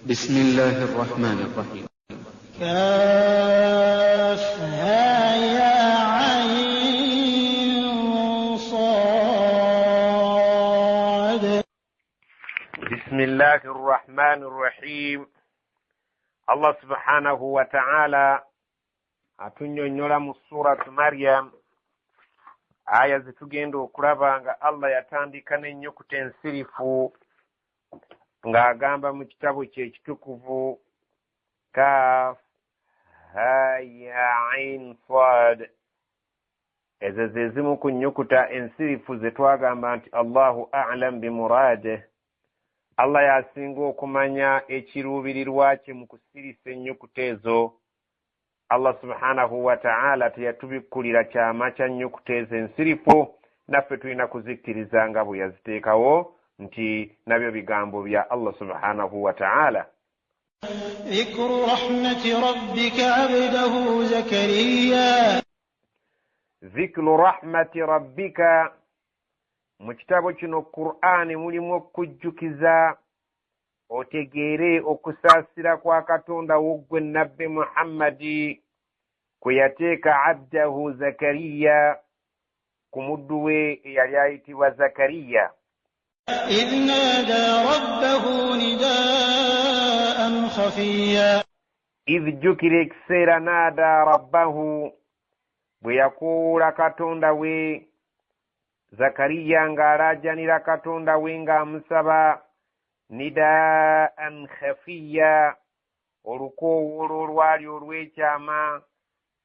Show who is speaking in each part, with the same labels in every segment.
Speaker 1: بسم الله الرحمن الرحيم.
Speaker 2: كافها يا عين صاد.
Speaker 3: بسم الله الرحمن الرحيم. الله سبحانه وتعالى atunyonnyola mu Sulat Mariam aya zitugenda okulaba nga Allah yatandika n'ennyukuta ensirifu ng'agamba mu kitabo kye ekitukuvu Kaf ha ya ain sad. Ezo ze zimu ku nnyukuta ensirifu ze twagamba nti Allahu a'lam bimurade. Allah yasinga okumanya ekiruubirirwa kye mu kusirisa ennyukuta ezo. Allah subhanahu wa ta'ala teyatubikkulira kyama kya nnyukuta ezo ensirifu, naffe tulina kuzikkiriza nga bwe yaziteekawo nti nabyo bigambo bya Allah subhanahu wa ta'ala.
Speaker 2: ذكر رحمة ربك عبده زكريا.
Speaker 3: ذكر رحمة ربك mu kitabo kino Qur'ani mulimu okujjukiza otegeere okusaasira kwa Katonda woggwe nabbi Muhammadi kwe yateeka abdahu Zakariya ku muddu we eyali ayitibwa Zakariya.
Speaker 2: إذ نادى ربه نداء خفيا.
Speaker 3: إذ jjukira ekiseera naada rabbahu bwe yakuula Katonda we Zakariya ng'alaajanira Katonda we ng'amusaba nidaan khafiya, olukoowolo olwali olw'ekyama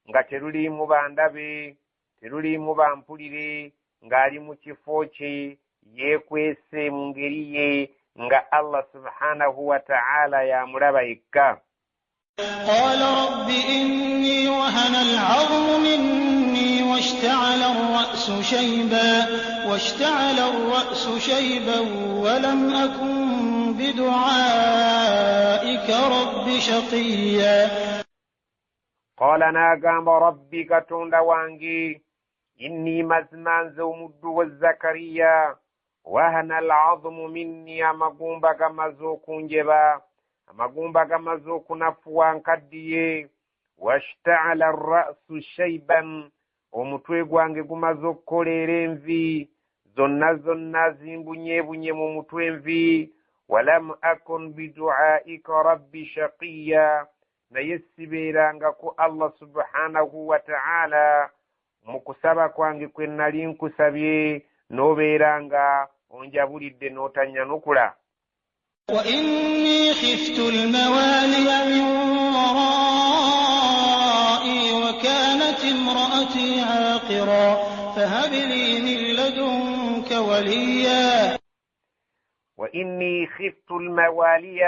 Speaker 3: nga teruliimu bandabe teruliimu bampulire, ng'ali mu kifo kye yeekwese mu ngeri ye nga Allah subhanahu wa ta'ala yamulaba yekka.
Speaker 2: قال رب إني وهن العظم مني واشتعل الرأس شيبا ولم أكن بدعائك رب شقيا. قال
Speaker 3: ناغام ربي كتوندا وانجي إني مزمان زومد والزكريا وهن العظم مني أمقومبا كما زوكون جبا amagumba gamaze okunafuwa nkaddiye, washta'ala ar-ra'su shayban, omutwe gwange gumaze okukoleera envi zonna zimbunyeebunye mu mutwe envi. Walam akun bidu'aika rabbi shaqiya, naye sibeerangako Allah subhanahu wa ta'ala mu kusaba kwange kwe nali nkusabye n'obeeranga onjabulidde n'otanyanukula.
Speaker 2: وإني خفت الموالي من ورائي وكانت امرأتي عاقرا فهب لي من لدنك وليا.
Speaker 3: وإني خفت الموالي،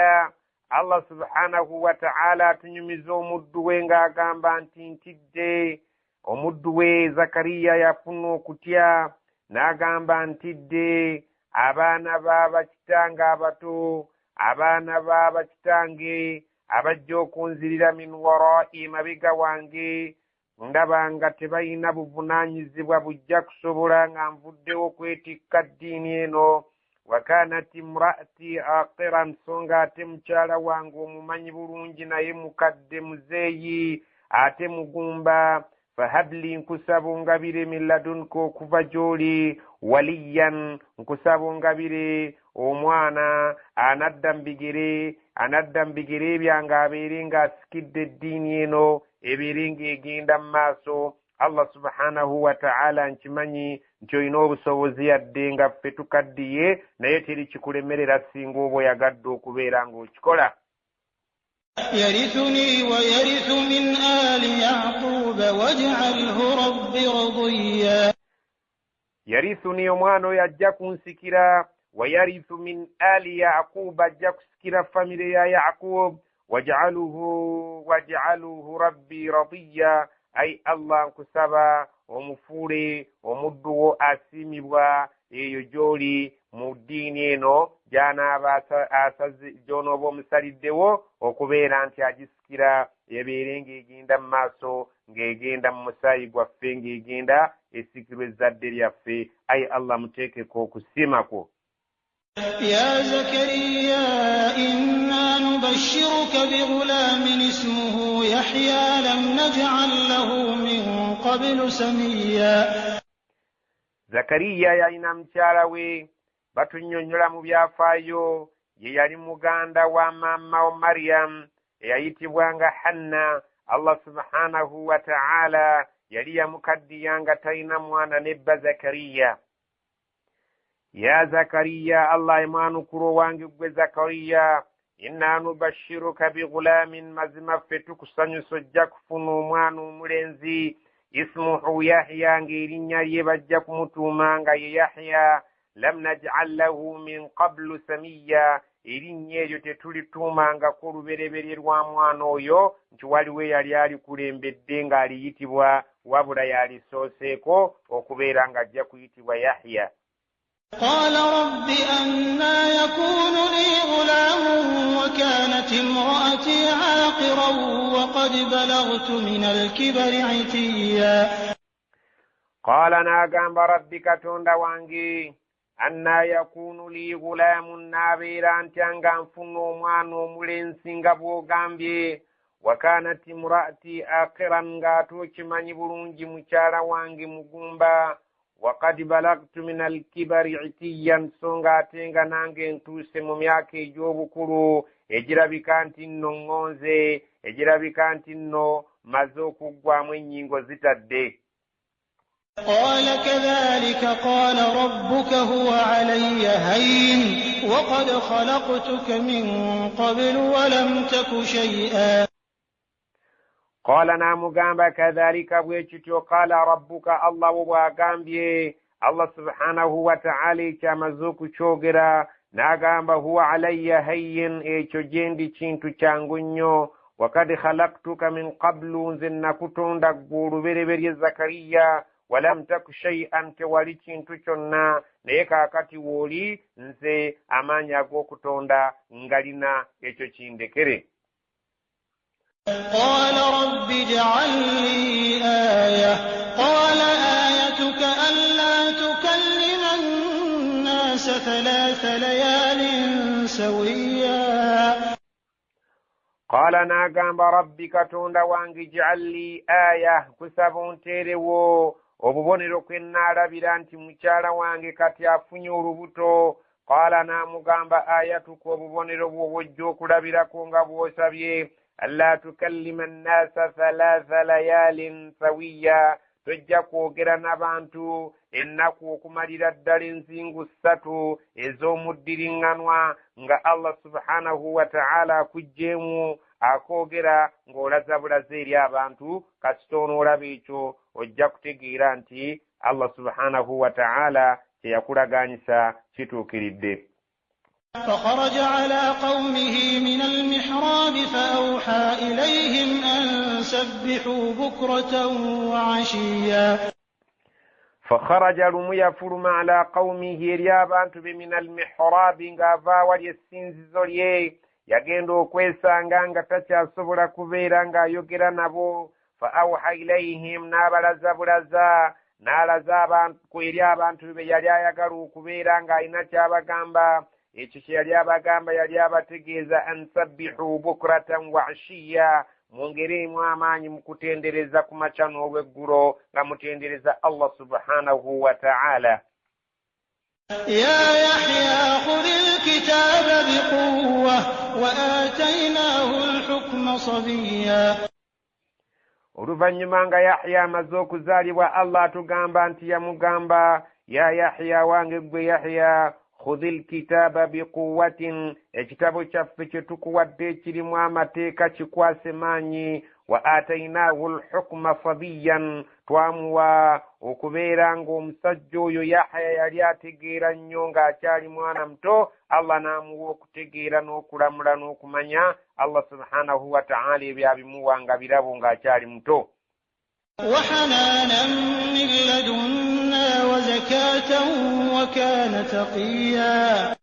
Speaker 3: الله سبحانه وتعالى تنمز omudduwe ng'agamba nti ntidde. Omudduwe Zakariya yafuna okutya n'agamba ntidde abaana b'abakitange abato, abaana b'abakitange abajja okunzirira min warai, mabega wange, ndaba nga tebalina buvunaanyizibwa bujja kusobola nga nvuddewo okwetikka ddiini eno. Wakanat imraati aqiran, so nga ate mukyala wange omumanyi bulungi naye mukadde muzeeyi ate mugumba. Fahabli, nkusaba ongabire min ladunka, okuva gy'oli, waliyan, nkusaba ongabire omwana anadda mu bigere byange, abeere ng'asikidde eddiini eno, ebeere ng'egenda mu maaso. Allah subhanahu wa ta'ala nkimanyi nti olina obusobozi yadde nga ffe tukaddiye, naye teri kikulemerera singa oba oyagadde okubeera ng'okikola.
Speaker 2: يرثني ويرث من آل يعقوب واجعله رب رضيا.
Speaker 3: يرثني omwana oyo ajja kunsikira, ويرث من آل يعقوب ajja kusikira famire ya Yaqub, waj'aluhu rabbi radiya, ay Allah nkusaba omufuule omudduwo asiimibwa eyo gy'oli mu ddiini eno gy'anaaba gy'onooba omusaliddewo okubeera nti agisikira, ebeere ng'egenda mu maaso, ng'egenda mu musaayi gwaffe, ng'egenda esikirwa ezzadde lyaffe. Ayi Allah muteekeko okusiima kwo.
Speaker 2: يا زكريا إنا نبشرك نبشرك بغلام اسمه يحيى لم نجعل له من قبل سميا.
Speaker 3: Zakariya yalina mukyala we batunnyonnyola mu byafaayo ye yali muganda wa maama wa Mariam eyayitibwanga Hanna. Allah subhanahu wa ta'ala yali yamukaddiya nga talina mwana nebba Zakariya. Ya Zakariya, Allah emwanukulu wange gwe Zakariya, inna nubashiruka bighulamin, mazima ffe tukusanyusa ojja kufuna omwana omulenzi, ismuhu Yahya, ng'erinnya lye bajja kumutuuma nga ye Yahya, lam naj'al lahu min qablu samiyya, erinnya eryo tetulituumangako lubereberye lwa mwana oyo nti waliwo yali alikulembedde ng'aliyitibwa, wabula yalisooseeko okubeera ng'ajja kuyitibwa Yahya.
Speaker 2: قال رب أنى يكون لي غلام وكانت امرأتي عاقرا وقد بلغت من الكبر عتيا.
Speaker 3: قال ناغamba ربي katonda wange أنى يكون لي غلام, nabeera ntya nga nfuna omwana omulenzi nga bw'ogambye, وكانت امرأتي عاقرا, ng'ate okimanyi bulungi mukyala wange mugumba, وقد بلغت من الكبر عتيا, songa ate nga nange ntuuse mu myaka egy'obukulu egirabika nti nno ŋŋonze, egirabika nti nno maze okuggwamu ennyingo zitadde.
Speaker 2: قال كذلك قال ربك هو علي هين وقد خلقتك من قبل ولم تك شيئا. قال
Speaker 3: namugamba kadhalika bwekityo qala rabbuka, Allah bw'agambye, Allah subhanahu wa ta'ala ekyamaze okukyogera n'agamba huwa alayya hayyin, ekyo gye ndi kintu kyangu nnyo, wakad khalaqtuka min qablu, nze nakutonda ggwe olubereberye Zakariya, walam taku shay'an, tewali kintu kyonna, naye kaakati wooli nze amaanyi ag'okutonda ngalina, ekyo kindekere.
Speaker 2: قال رب اجعل لي آية قال آيتك ألا تكلم الناس 3 ليال سويا.
Speaker 3: قال ناغamba ربي katonda wange اجعل لي آية, kusaba onteerewo obubonero kwe nnaalabira nti mukyala wange kati afunye olubuto. Qala namugamba ayatuka, obubonero bwo bw'ojja okulabirako nga bw'osabye, alla tukallima nnasa 3 layalin sawiya, tojja kwogera n'abantu ennaku okumalira ddala enzingu 3 ez'omuddiriŋŋanwa, nga Allah subhanahu wa ta'ala akugjeemu akoogera ng'olaza bulaze eri abantu, kasita onoolaba ekyo ojja kutegeera nti Allah subhanahu wa ta'ala kyeyakulaganyisa kituukiridde.
Speaker 2: فخرج على قومه من المحراب فأوحى إليهم أن سبحوا بكرة وعشيا.
Speaker 3: فخرج لميفرم على قومه ريابانت من المحراب, ng'ava wali essinzizo lye, yagenda okwesanga nga takyasobola kubeera ng'ayogera nabo. فأوحى إليهم, n'abalaza bulaza, n'alaza abantu eri abantu be yali ayagala okubeera ng'alina ky'abagamba. Ekyo kye yali abagamba yali abategeeza ansabbihu bukratan wa ashiya, mwongeremu amaanyi mu kutendereza ku makya n'olweggulo, nga mutendereza Allah subhanahu wa ta'ala.
Speaker 2: يا يحيى خذ الكتاب بقوة وآتيناه الحكم صبيا.
Speaker 3: Oluvannyuma nga Yahya amaze okuzaalibwa, Allah atugamba nti yamugamba, ya Yahya wange gwe Yahya, khudhil kitaba biquwwatin, ekitabo kyaffe kye tukuwadde kirimu amateeka kikwase maanyi, wa atainahu alhukma sabiyan, twamuwa okubeera ng'omusajja oyo Yahya yali ategeera nnyo ng'akyali mwana muto. Allah n'amuwa okutegeera n'okulamula n'okumanya Allah subhanahu wa ta'ala ebyo abimuwa nga birabo ng'akyali muto.
Speaker 2: وحنانا من لدنا وزكاة وكان تقيا.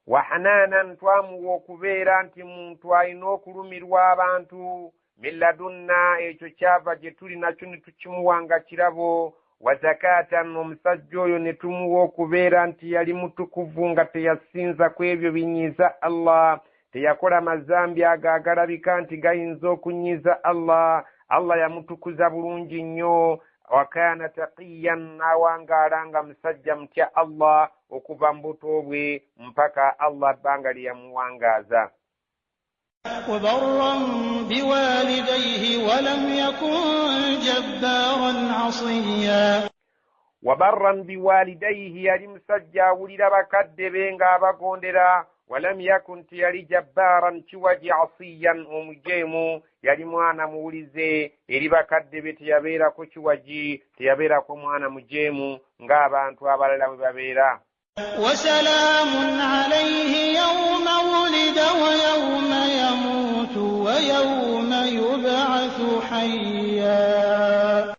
Speaker 3: وحنانا, twamuwa okubeera nti muntu alina okulumirwa abantu, min ladunna, ekyo kyava gye tuli nakyo ne tukimuwa nga kirabo. wa zakatan, omusajja oyo ne tumuwa okubeera nti yali mutukuvu nga teyasinza ku ebyo binyiiza Allah, teyakola mazambi agalabika nti gayinza okunyiza Allah yamutukuza bulungi nnyo. Wakana taqiyan, nawangaala nga musajja mutya Allah okuva mu buto bwe mpaka Allah bbanga lye yamuwangaaza.
Speaker 2: وبرا بوالديه ولم يكن جبارا عصيا.
Speaker 3: Wabarran biwalidayhi, yali musajja awulira bakadde be ng'abagondera. Walam yakun, tiyali jabbaran kiwaji asiyan, omujeemu. Yali mwana muwulize eri bakadde be, teyabeerako kiwaji, teyabeerako mwana mujeemu ng'abantu abalala bwe babeera.
Speaker 2: وسلام عليه يوم ولد ويوم يموت ويوم يبعث حيا.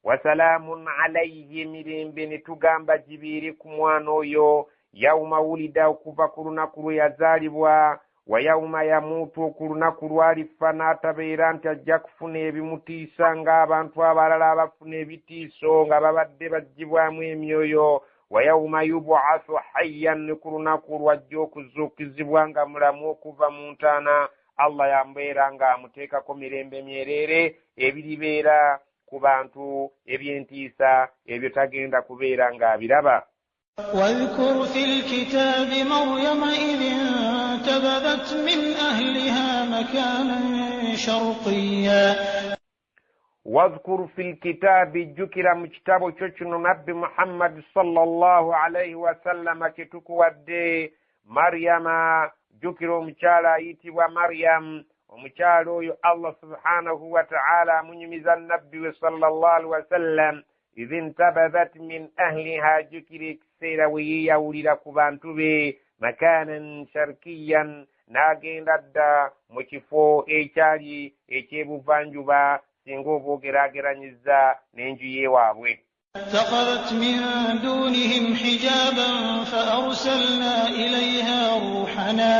Speaker 3: Wasalamun alayhi, mirembe ne tugamba jibiiri ku mwana oyo. Yawma wulida, okuva ku lunaku lwe yazaalibwa. Wa yawma yamuutu, ku lunaku lwalifa n'atabeera nti ajja kufuna ebimutiisa ng'abantu abalala abafuna ebitiiso nga babadde baggyibwamu emyoyo. Wa yawma yub'athu hayyan, ne ku lunaku lwajja okuzuukizibwa nga mulamu okuva mu ntaana. Allah yambeera ng'amuteekako mirembe myereere ebiribeera ku bantu ebyentiisa ebyo tagenda kubeera ng'abiraba.
Speaker 2: واذكر في الكتاب مريم إذ انتبذت من أهلها مكانا شرقيا.
Speaker 3: واذكر في الكتاب, جكر مكتاب تشنو نبي محمد صلى الله عليه وسلم كتكودي مريم, جكر مكالا يتوى مريم. ومكالا الله سبحانه وتعالى منيمز النبي صلى الله عليه وسلم إذ انتبذت من أهلها, جكر كسيرا ويا ولد كبانتوبي مكانا شرقيا, ناغين ردا مكفو إيشاري إيشيبو فانجوبا singo bogeraageranyiza n'enju yeewaabwe.
Speaker 2: اتخذت من دونهم حجابا فأرسلنا إليها روحنا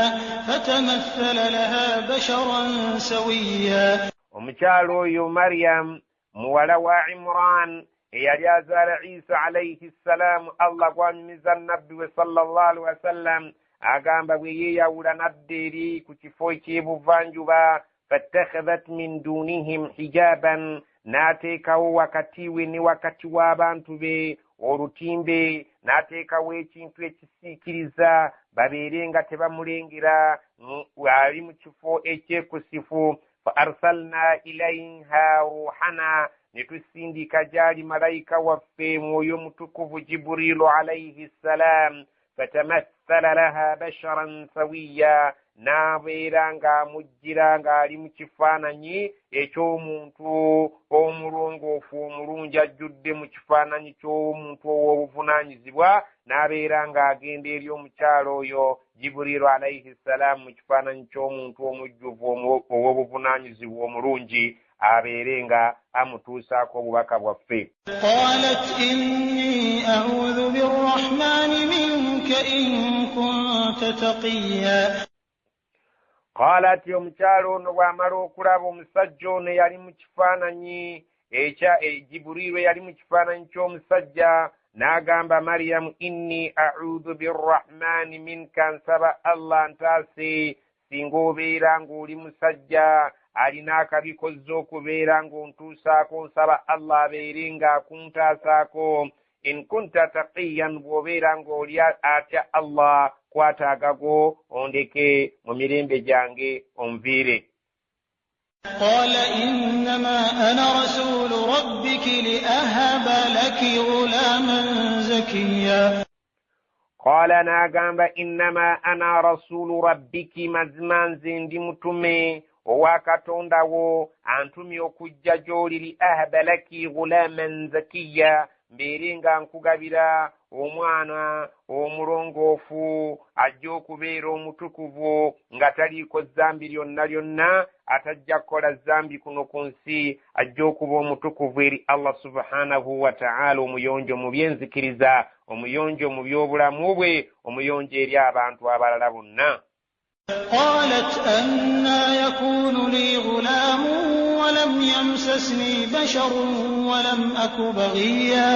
Speaker 2: فتمثل لها بشرا سويا.
Speaker 3: Omukyalo oyo Maryam muwala wa Imran eyali azaala Isa alayhi ssalaamu, Allah gwanyumiza nabbi we sallallahu alaihi wasallam, agamba bwe yeeyawula nadda eri ku kifo eky'ebuvanjuba. فاتخذت من دونهم حجابا, ناتيكاwo wakati we ne wakati w'abantu be olutimbe, naateekawo ekintu ekisiikiriza babeere nga tebamulengera ali mu kifo ekyekusifu. fa arsalna ilayha ruhana, ne tusindika gyali malayika waffe mwoyo mutukuvu Jibrilu alayhi ssalam. fatamathala laha basharan sawiya, n'abeera ng'amujjira ng'ali mu kifaananyi eky'omuntu omulongoofu omulungi, ajjudde mu kifaananyi ky'omuntu ow'obuvunaanyizibwa, n'abeera ng'agenda eri omukyalo oyo Jibrilu alayhi ssalaamu mu kifaananyi ky'omuntu omujjuvu ow'obuvunaanyizibwa omulungi, abeere nga amutuusaako obubaka bwaffe.
Speaker 2: قالت إني أعوذ بالرحمن منك إن كنت تقيا.
Speaker 3: Qaalati, omukyalo ono bw'amala okulaba omusajja ono yali mu kifaananyi Jibrilu yali mu kifaananyi ky'omusajja, n'agamba Maryamu, inni a'udhu birrahmani minka, nsaba Allah ntaase singa obeera ng'oli musajja alina akabikozza okubeera ng'ontuusaako, nsaba Allah abeere ng'akuntaasaako. In kunta taqiyan, bw'obeera ng'oli atya Allah, kwata agago ondeke mu mirembe gyange onviire.
Speaker 2: قال إنما أنا رسول ربك لأهب لك غلاما زكيا.
Speaker 3: قال, n'agamba innama ana rasulu rabbiki, mazima nze ndi mutume owa Katonda wo, antumye okujja gy'oli li ahaba laki ghulaman zakiya, mbeere nga nkugabira omwana omulongoofu ajja okubeera omutukuvu nga taliiko zambi lyonna lyonna, atajja kukola zambi kuno ku nsi, ajja okuba omutukuvu eri Allah subhanahu wa ta'ala, omuyonjo mu byenzikiriza, omuyonjo mu by'obulamu bwe, omuyonjo eri abantu abalala bonna.
Speaker 2: قالت أنى يكون لي غلام ولم يمسسني بشر ولم أك بغيا.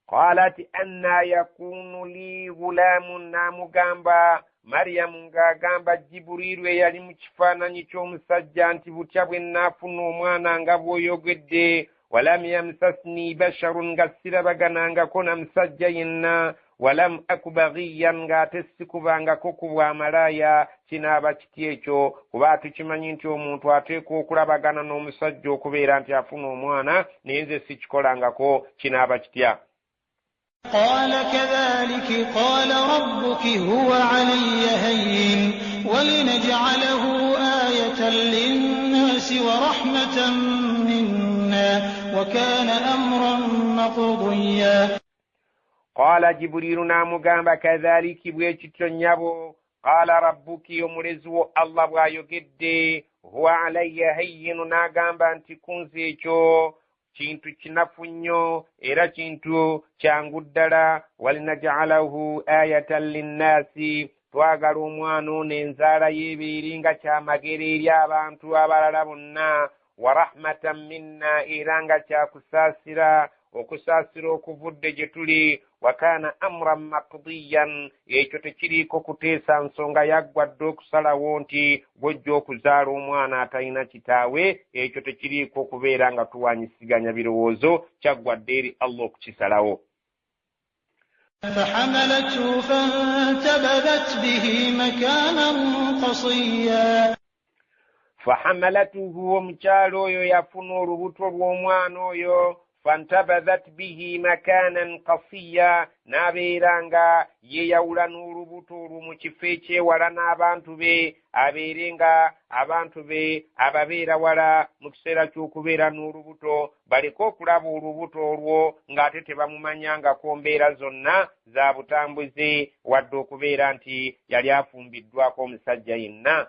Speaker 3: قالت أنى يكون لي غلام, namugamba Mariam ng'agamba Jibrilu eyali mu kifaananyi ky'omusajja nti butya bwe nnaafuna omwana nga bw'oyogedde walam yamsasni basharun nga sirabaganangako na musajja yenna walam aku baghiyan ng'ate sikubangako ku bwamalaaya kinaaba kiti ekyo kuba tukimanyi nti omuntu ateekwa okulabagana n'omusajja okubeera nti afuna omwana naye nze sikikolangako kinaaba kitya.
Speaker 2: قال كذلك قال ربك هو علي هين ولنجعله آية للناس ورحمة منا وكان أمرا مقضيا.
Speaker 3: قال جبريل نامغamba كذلك bwekityo nyabo قال ربك omulezi Allah bw'ayogedde huwa alayya hayyin n'agamba nti kunze ekyo kintu kinafu nnyo era kintu kyangu ddala walinaj'alahu ayatan linnaasi twagala omwana ono enzaala y'ebeeri nga kyamagero eri abantu abalala bonna wa rahmatan minna era nga kyakusaasira okusaasira okuvudde gye tuli wa kaana amran maqdiyan ekyo tekiriiko kuteesa nsonga yaggwadde okusalawo nti bw'ojja okuzaala omwana atalina kitaawe ekyo tekiriiko kubeera nga tuwanyisiganya birowoozo kyaggwadde eri Allah okukisalawo.
Speaker 2: فحملته فانتبذت به مكانا قصيا.
Speaker 3: فحملته omukyalo oyo yafuna olubuto lw'omwana oyo fantabadhat bihi makanan qasiya n'abeera nga yeeyawula n'olubuto olwo mu kifo ekyewala n'abantu be abeere nga abantu be ababeera wala mu kiseera ky'okubeera n'olubuto baleke okulaba olubuto olwo ng'ate tebamumanyangako mbeera zonna za butambuze wadde okubeera nti yali afumbiddwako omusajja yenna.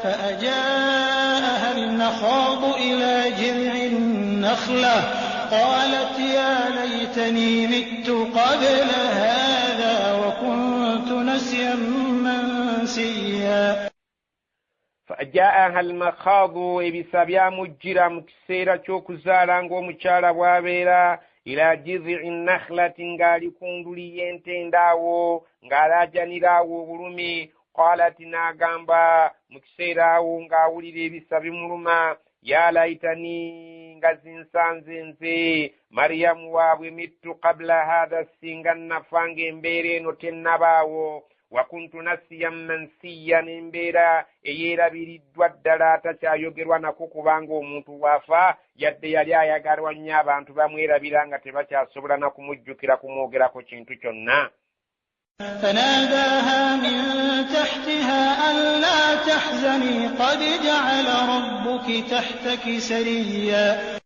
Speaker 2: فأجاءها المخاض إلى جذع النخلة قالت يا ليتني مت قبل هذا وكنت نسيا منسيا.
Speaker 3: فأجاءها المخاض ebisabya mujjira mu kiseera ky'okuzaala ng'omukyala bw'abeera ila jidhi nakhlati ng'ali ku nduli y'entende awo ng'alaajanira awo obulumi. قالت n'agamba mu kiseera awo ng'awulira ebisa bimuluma ya laitani nga zinsanze nze Mariyamu waabwe mittu qabla hadha singa nafa ng'embeera eno tennabaawo wa kuntu nasiyan mansiyan embeera eyeerabiriddwa ddala takyayogerwa nako kubanga omuntu waafa yadde yali ayagalwa nnyo abantu bamwerabira nga tebakyasobola na kumujjukira kumwogerako kintu kyonna.
Speaker 2: فناداها من تحتها ألا تحزني قد جعل ربك تحتك سريا.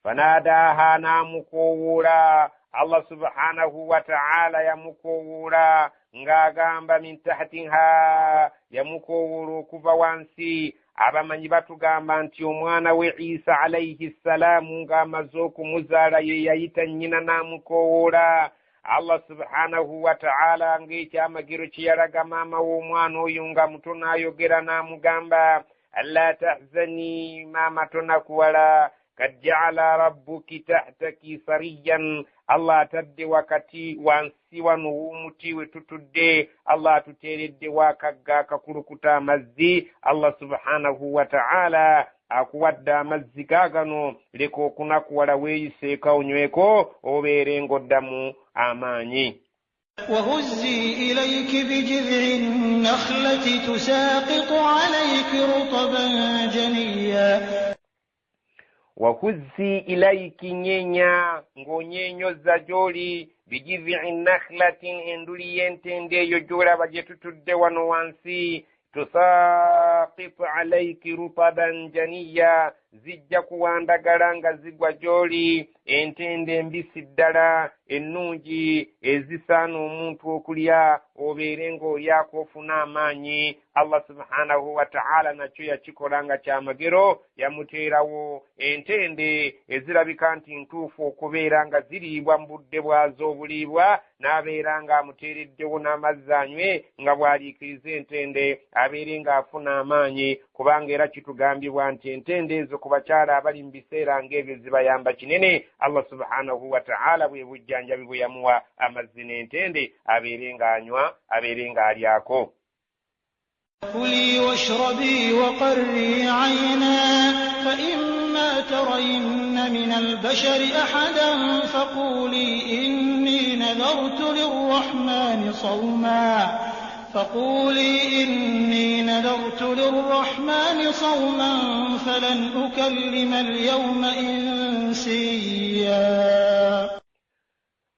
Speaker 3: فناداها نامكوولا الله سبحانه وتعالى يمكوولا ng'agamba min tahtiha yamukoowoola okuva wansi. Abamanyi batugamba nti omwana we Isa alayhi salaamu ng'amaze okumuzaala ye yayita nnyina n'amukoowoola. Allah subhanahu wa ta'ala ng'ekyamagero kye yalaga maama w'omwana oyo nga muto n'ayogera n'amugamba alla tahzani maama tonakuwala kad ja'ala rabbuki tahtaki sariyan. Allah atadde wakati wansi wano w'omuti we tutudde Allah atuteeredde wakagga akakulukuta amazzi. Allah subhanahu wa ta'ala akuwadde amazzi gaagano leka okunakuwala weeyiseeko onyweko obeere ng'oddamu amaanyi.
Speaker 2: وهزي إليك بجذع النخلة تساقط عليك رطبا جنيا.
Speaker 3: وهزي إليك nyenya ng'onyenyoza gy'oli bijidhi nakhlatin enduli y'entende eyo gy'olaba gye tutudde wano wansi tusaqitu alayki rutaban janiya zijja kuwandagala nga zigwa gy'oli entende embisi ddala ennungi ezisaana omuntu okulya obeere ng'olyako ofuna amaanyi. Allah subhanahu wa ta'ala nakyo yakikola nga kyamagero yamuteerawo entende ezirabika nti ntuufu okubeera nga ziriibwa mu budde bwazo obuliibwa n'abeera ng'amuteereddewo n'amazzi anywe nga bw'aliikiriza entende abeere ng'afuna amaanyi kubanga era kitugambibwa nti entende ezo ku bakyala abali mu biseera ng'ebyo zibayamba kinene. Allah subhanahu wa ta'ala bwe bujjanjabi bwe yamuwa amazzi n'entende abeere ng'anywa abeere ng'alyako.
Speaker 2: كلي واشربي وقري عينا فإما ترين من البشر أحدا فقولي إني نذرت للرحمن صوما فلن أكلم اليوم إنسيا.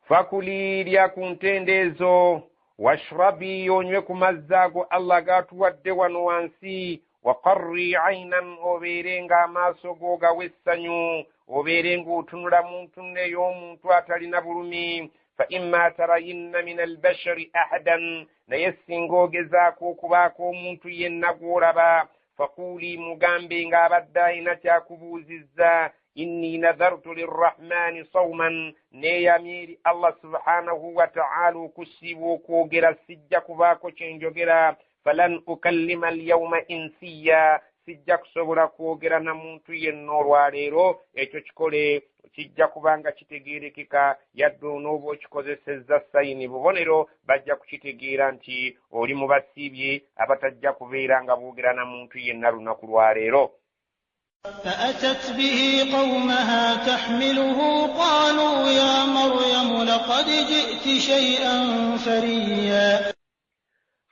Speaker 3: فكلي ليكن تندزو washrabi yonywe ku mazzi ago Allah gatuwadde wano wansi. Waqarri aynan obeere ng'amaaso go gawa essanyu obeere ng'otunula mu ntunula ey'omuntu atalina bulumi. Fa imma tarayinna min albashari ahadan naye singa ogezaako okubaako omuntu yenna gw'olaba faquuli mugambe ng'abadde alina kyakubuuzizza inni nadhartu lirrahmani sawman neyamiri Allah subhanahu wa ta'ala okusiba okwogera sijja kubaako kyenjogera. Falan ukallima alyawma insiya sijja kusobola kwogera na muntu yenna olwaleero. Ekyo kikole kijja kubanga kitegeerekeka yadde onooba okikozesezza sayini bubonero bajja kukitegeera nti oli mu basiibye abatajja kubeera nga boogera na muntu yenna lunaku lwaleero.
Speaker 2: فأتت به قومها تحمله قالوا يا مريم لقد جئت شيئا فريا.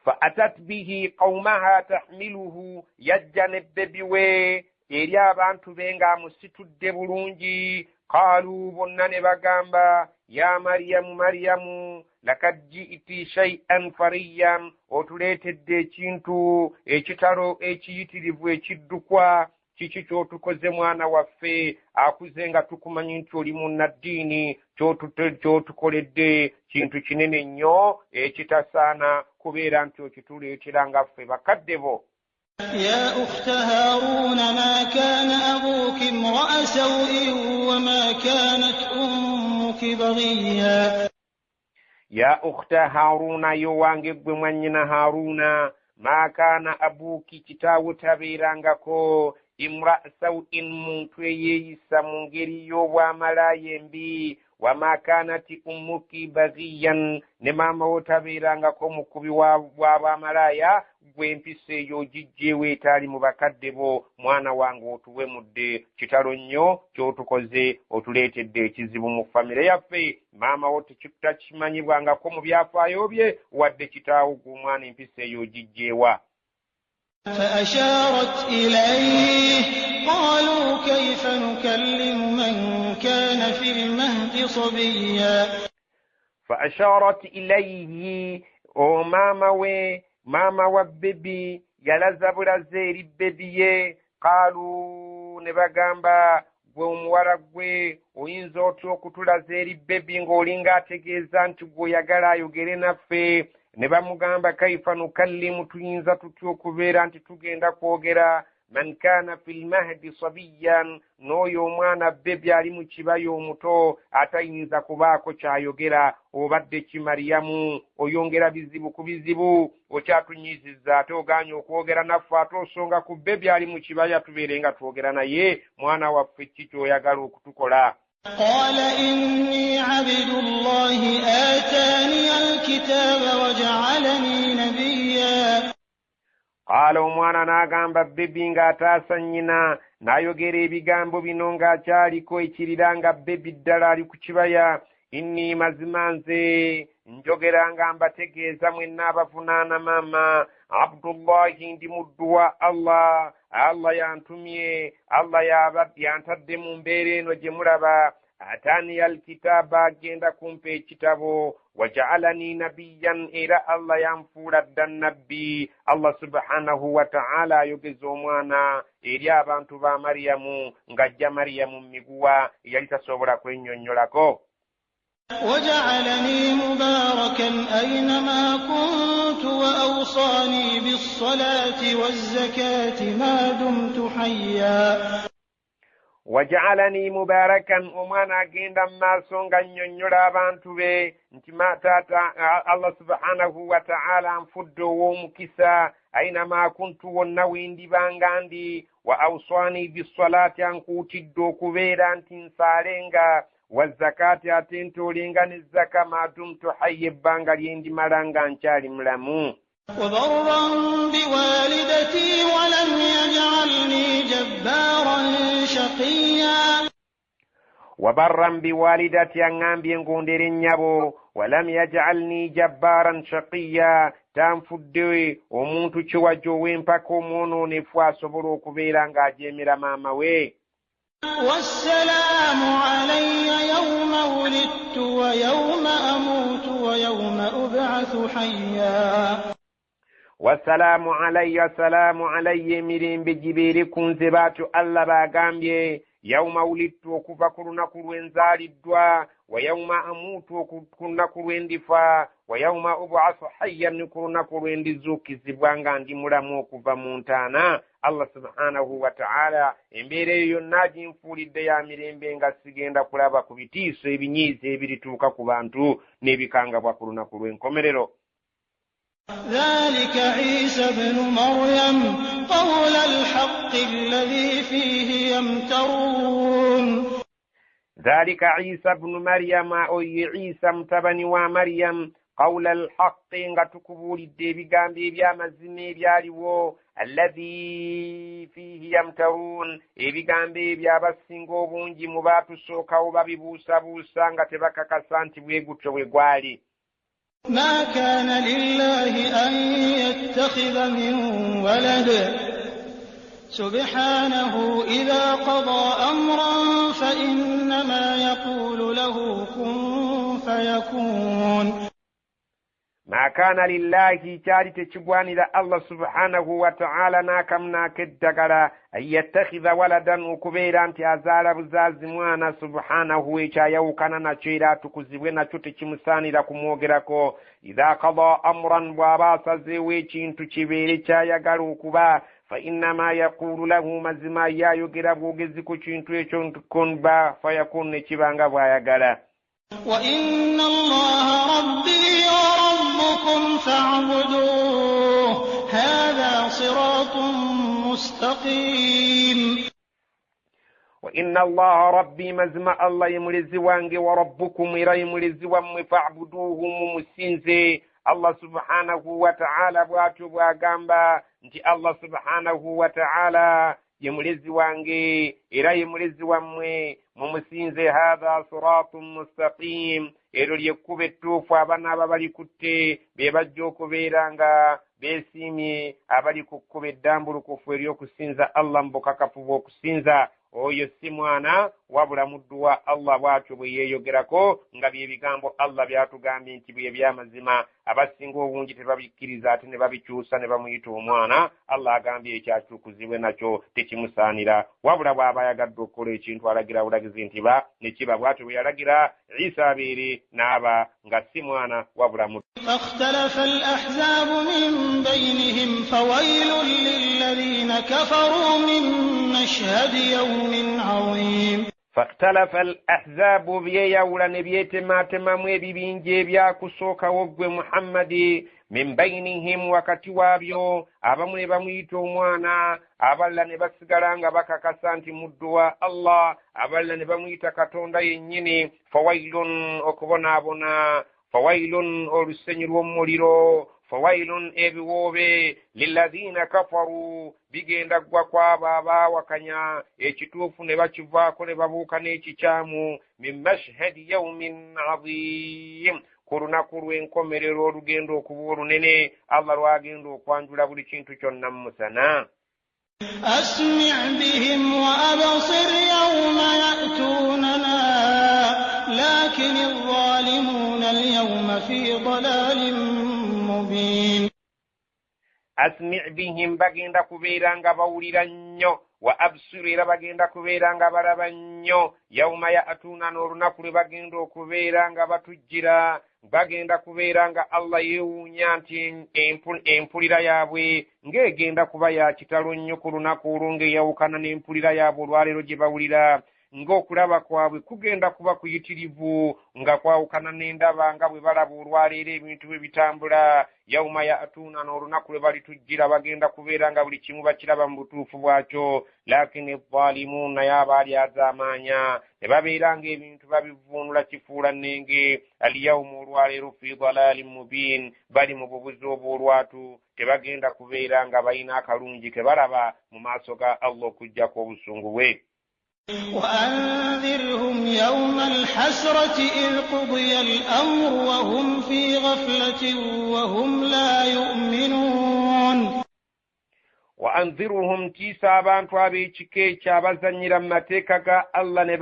Speaker 3: فأتت به قومها تحمله يجنب ببيوي eri abantu be ng'amusitudde bulungi. قالوا bonna ne bagamba ya maryamu lakad ji'ti shay'an fariyan otuleetedde ekintu ekitalo ekiyitirivu ekiddukwa. Kiki kyotukoze mwana waffe akuze nga tukumanyi nti oli munnaddiini kyotukoledde kintu kinene nnyo ekitasaana kubeera nti okituleetera nga ffe bakadde bo.
Speaker 2: يا أخت هارون ما كان أبوك امرأ سوء وما كانت أمك بغيا.
Speaker 3: يا أخت هارون يوانge gwe mwannyina Haruna ما كان أبوك kitaawo tabeerangako imra sawin muntu eyeeyisa mu ngeri y'obwamalaaya embi. Wama kanati ummuki baghiyan ne maama wo tabeerangako mukubi w'abamalaaya gw'empisa eyo ogijjeewo etaali mu bakadde bo. Mwana wange otuwe mudde kitalo nnyo kyotukoze otuleetedde ekizibu mu famire yaffe. Maama wo tekimanyibwangako mu byafaayo bye wadde kitaawo gw'omwana empisa eyo ogijjeewa.
Speaker 2: فأشارت إليه قالوا كيف نكلم من كان في المهد صبيا.
Speaker 3: فأشارت إليه ماما وبيبي yalaza bulaze eri bebi ye. Qaalu ne bagamba gwe omuwala gwe oyinza otya okutulaza eri bebi ng'olinga ategeeza nti gwe oyagala ayogere naffe. Ne bamugamba kaifa nukallimu tuyinza tutya okubeera nti tugenda kwogera man kaana fil mahdi sabiyan n'oyo omwana bebi ali mu kibaya omuto atayinza kubaako kyayogera. Obadde ki Mariyamu oyongera bizibu ku bizibu okyatunyiizizza ate ogaanye okwogera naffe ate osonga ku bebi ali mu kibaya tubeere nga twogera naye. Mwana waffe ki kyoyagala okutukola?
Speaker 2: قال إني عبد الله آتاني الكتاب وجعلني نبيا.
Speaker 3: قال omwana n'agamba bebi ng'ataasa nnyina n'ayogera ebigambo bino ng'akyaliko ekirira nga bebi ddala ali ku kibaya. Inni mazima nze njogera nga mbategeeza mwenna abavunaana maama Abdullahi ndi muddu wa Allah. Allah yantumye, Allah yantadde mu mbeera eno gye mulaba. Ataani alkitaaba agenda kumpa ekitabo. Waja'alani nabiyyan era Allah yanfuula dda nabbi. Allah subhanahu wa ta'ala ayogeza omwana eri abantu ba Mariyamu ng'ajja Mariyamu miguwa yali tasobola kwennyonnyolako.
Speaker 2: وجعلني مباركا أينما كنت وأوصاني بالصلاة والزكاة ما دمت حيا.
Speaker 3: waja'alani mubarakan omwana agenda maaso nga nnyonnyola abantu be nti taata Allah subhanahu wa ta'ala nfudde ow'omukisa aynama kuntu wonna wendibanga ndi wa awsani bisalati ankuutidde okubeera nti nsaalenga wa zakati ate ntoolenga ne zaka madumtu hayya ebbanga lyendimala nga nkyali mulamu.
Speaker 2: وبرا بوالدتي ولم يجعلني جبارا شقيا
Speaker 3: وبرا بوالدتي أنغامبي ngondere nnyabo ولم يجعلني جبارا شقيا tanfudde omuntu kiwajjo w'empaka omwononefu asobola okubeera ng'ajeemera maama we.
Speaker 2: والسلام علي يوم ولدت ويوم أموت ويوم أبعث حيا.
Speaker 3: والسلام علي mirembe gibeere ku nze baatyo Allah bagambye yawma wulidtu okuva ku lunaku lwenzaaliddwa wa yawma amuutu ku lunaku lwendifa wa yawma ub'athu hayyan ku lunaku lwendizuukizibwa nga ndi mulamu okuva mu ntaana. Allah subhanahu wa ta'ala embeera eyo yonna ginfuulidde ya mirembe nga sigenda kulaba ku bitiiso ebinyiizi ebirituuka ku bantu n'ebikangabwa ku lunaku lw'enkomerero.
Speaker 2: ذلك عيسى ابن مريم قول الحق الذي فيه يمترون.
Speaker 3: ذلك عيسى ابن مريم أي عيسى متبني ومريم قول الحق ngatukubuulidde ebigambo eby'amazima ebyaliwo alladhi fihi yamtarun ebigambo ebyo abasinga obungi mu baatusookawo babibuusabuusa nga tebakakasa nti bwe gutyo bwe gwali.
Speaker 2: ما كان لله أن يتخذ من ولد سبحانه إذا قضى أمرا فإنما يقول له كن فيكون.
Speaker 3: ما كان لله تالي تشبواني الله سبحانه وتعالى ناكم ناكدقلا أن يتخذ ولدا وكبيرا انتهازال بزاز موانا سبحانه ويشا يوكنا نشيرا تكزيونا تتشمساني لكم وغيركو إذا قضى أمرا واباسا زيويشين تشبيري يقالوا كبا فإنما يقول له مزما يا يقرب وغزكو تشين تكون با فيكون نشبانغا ويقالا.
Speaker 2: وإن الله ربي وربكم فاعبدوه هذا صراط مستقيم.
Speaker 3: وإن الله ربي مزما الله يملزي وانجي وربكم إلى يملزي وامي فاعبدوه ممسينزي. الله سبحانه وتعالى بواتو بوغامبا نتي الله سبحانه وتعالى يملزي وانجي إلى يملزي وامي mumusinze hadha siratun mustaqim ero lyekkuba ettuufu abaana ababali kutte be bajja okubeera nga beesiimye abali ku kkuba eddambulukufu ery'okusinza Allah mu bukakafu bw'okusinza. Oyo si mwana wabula muddu wa Allah bw'atyo bwe yeeyogerako nga bye bigambo Allah byatugambye nti bye by'amazima. Abasinga obungi tebabikkiriza ate ne babikyusa ne bamuyita omwana. Allah agambye ekyatukuzibwe nakyo tekimusaanira wabula bw'aba ayagadde okukola ekintu alagira bulagizi nti ba ne kiba bw'atyo bwe yalagira Isa abeere n'aba nga si mwana wabula muddu.
Speaker 2: فاختلف الأحزاب من بينهم فويل للذين كفروا من مشهد يوم عظيم.
Speaker 3: فاختلف الأحزاب بيولا نبيتما ebibinja ebyakusookawo ggwe Muhammadi min bainihim wakati waabyo abamu ne bamuyita omwana abalala ne basigala nga bakakasa nti muddu wa Allah abalala ne bamuyita Katonda yennyini. Fawailun okubonaabona fawailun olusenyu lw'omuliro fawailun ebiwoobe lilladhina kafaru bigenda ggwa kwabo abaawakanya ekituufu ne bakivaako ne babuuka n'ekikyamu min mashhadi yawmin azim ku lunaku lw'enkomerero olugenda okuba olunene Allah lwagenda okwanjula buli kintu kyonna mu musana.
Speaker 2: أسمع بهم وأبصر يوم يأتوننا لكن الظالمون اليوم في ضلال مبين.
Speaker 3: أسمع بهم bagenda kubeera nga bawulira nnyo wa absir era bagenda kubeera nga balaba nnyo yawma ya'tuna n'olunaku lwe bagenda okubeera nga batujjira bagenda kubeera nga Allah yeewuunya nti empulira yaabwe ng'egenda kuba ya kitalo nnyo ku lunaku olwo ng'eyawukana n'empulira yaabwe olwaleero gye bawulira, ng'okulaba kwabwe kugenda kuba kuyitirivu nga kwawukana n'endaba nga bwe balaba olwaleero ebintu bwe bitambula. Yawma ya'tuuna, n'olunaku lwe balitujjira bagenda kubeera nga buli kimu bakiraba mu butuufu bwakyo. Lakini adh-dhalimuun, naye abaali azaamaanya ne babeera ng'ebintu babivuunula kifuula nnenge. Al-yawma, olwaleero, fi dalaalin mubiin, bali mu bubuzi obw'olwatu, tebagenda kubeera nga balina akalungi ke balaba mu maaso ga Allah okuggyako obusungu bwe.
Speaker 2: وأنذرهم يوم الحسرة إذ قضي الأمر وهم في غفلة وهم لا يؤمنون.
Speaker 3: وأنذرهم تيسا abantu ab'ekika abazannyira mu mateeka ga Allah ne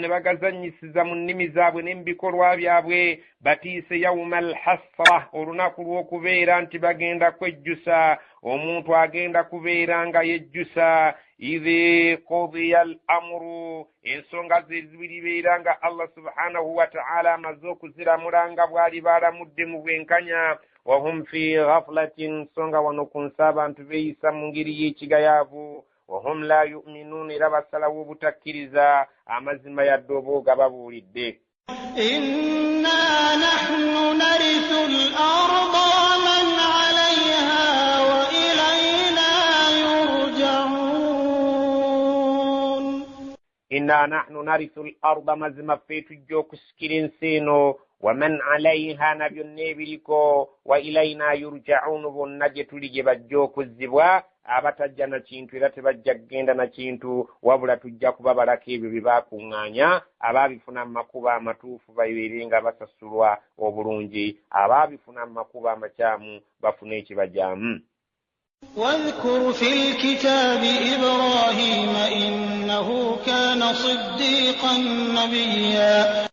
Speaker 3: bagazanyisiza mu nnimi zaabwe ne mu bikolwa byabwe, batiise yawma al-hasra, olunaku lw'okubeera nti bagenda kwejjusa. Omuntu agenda kubeera nga yejjusa. Idhi qudiya al-amru, ensonga ze ziribeera nga Allah subhanahu wa ta'ala amaze okuziramula nga bw'ali baalamudde mu bwenkanya. Wahum fi ghaflatin, songa wano ku nsi abantu beeyisa mu ngeri y'ekigayaavu. Wahum la yu'minuun, era basalawo obutakkiriza amazima yadde oba ogababuulidde.
Speaker 2: Inna nahnu narithu al-arda wa man 'alayha wa ilayna yurja'un.
Speaker 3: Inna nahnu narithu al-arda, mazima ffe tujja okusikira ensi eno, wa man 'alayha, na byonna ebiriko, wa ilayna yurja'un, bonna gye tuli gye bajja okuzzibwa. Abatajja na kintu era tebajja kgenda na kintu, wabula tujja kubabalako ebyo bye baakuŋŋaanya. Abaabifuna mu makubo amatuufu babeere nga basasulwa obulungi, abaabifuna mu makubo amakyamu bafune ekibajaamu.
Speaker 2: واذكر في الكتاب إبراهيم إنه كان صديقا نبيا.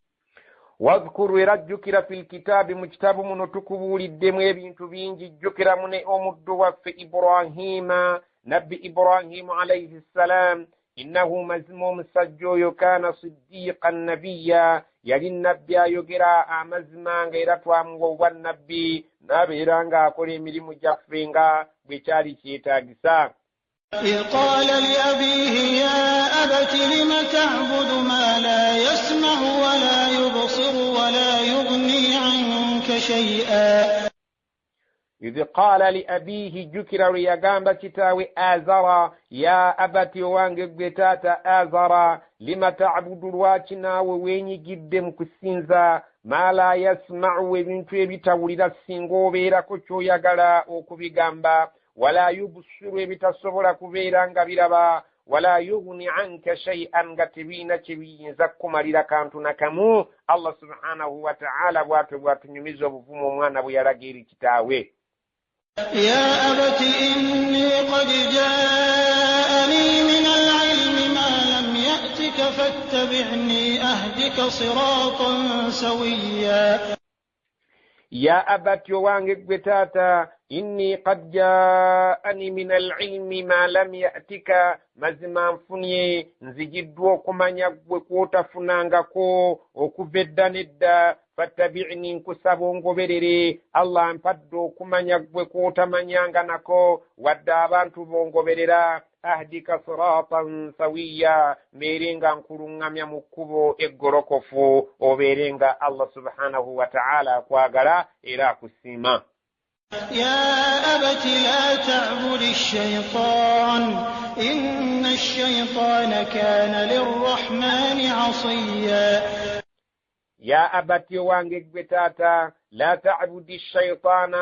Speaker 3: واذكر erajjukira fil kitaabi, mu kitaabu muno tukubuuliddemu ebintu bingi. Jjukiramu ne omuddu waffe Ibrahima, nabbi Ibrahimu alayhi salaam. Innahu, mazima omusajja oyo, kaana siddiiqan nabiyya, yali nabbi ayogera amazima nga era twamuwa obwannabbi, n'abeera ng'akola emirimu gyaffe nga bwe kyali kyetaagisa.
Speaker 2: إذ قال لأبيه يا أبت لم تعبد ما لا يسمع ولا يبصر ولا يغني عنك شيئا. إذ قال لأبيه, جكر ليغامب كتاوي آزرا, يا أبت وانج بتاتا آزرا, لم تعبد الواتنا وويني جدم كسينزا, ما لا يسمع وبنتو بتولد السنغو بيرا كتو يغلا وكبغامبا, ولا يبصر ebitasobola kubeera nga biraba, wala yughni anka shay'an, nga tebiina kibiyinza kumalira kantu nakamu. Allah subhanahu wa ta'ala bw'atunyumiza obuvumu omwana bwe yalaga eri kitaawe. يا أبت إني قد جاءني من العلم ما لم يأتك فاتبعني أهدك صراطا سويا. يا أبت يوانك بتاتا إني قد جاءني من العلم ما لم يأتك, mazima nfunye nzigiddwa okumanya gwe kw'otafunangako okuva edda n'edda. Fattabi'ni, nkusaba ongoberere. Allah ampadde okumanya gwe kw'otamanyanga nako wadde abantu bongoberera. Ahdika siratan sawiya, mbeere nga nkuluŋŋamya mu kkubo eggolokofu, obeere nga Allah subhanahu wa ta'ala akwagala era akusiima. يا أبت لا تعبد الشيطان إن الشيطان كان للرحمن عصيا. يا أبت يوانجك بتاتا لا تعبد الشيطان,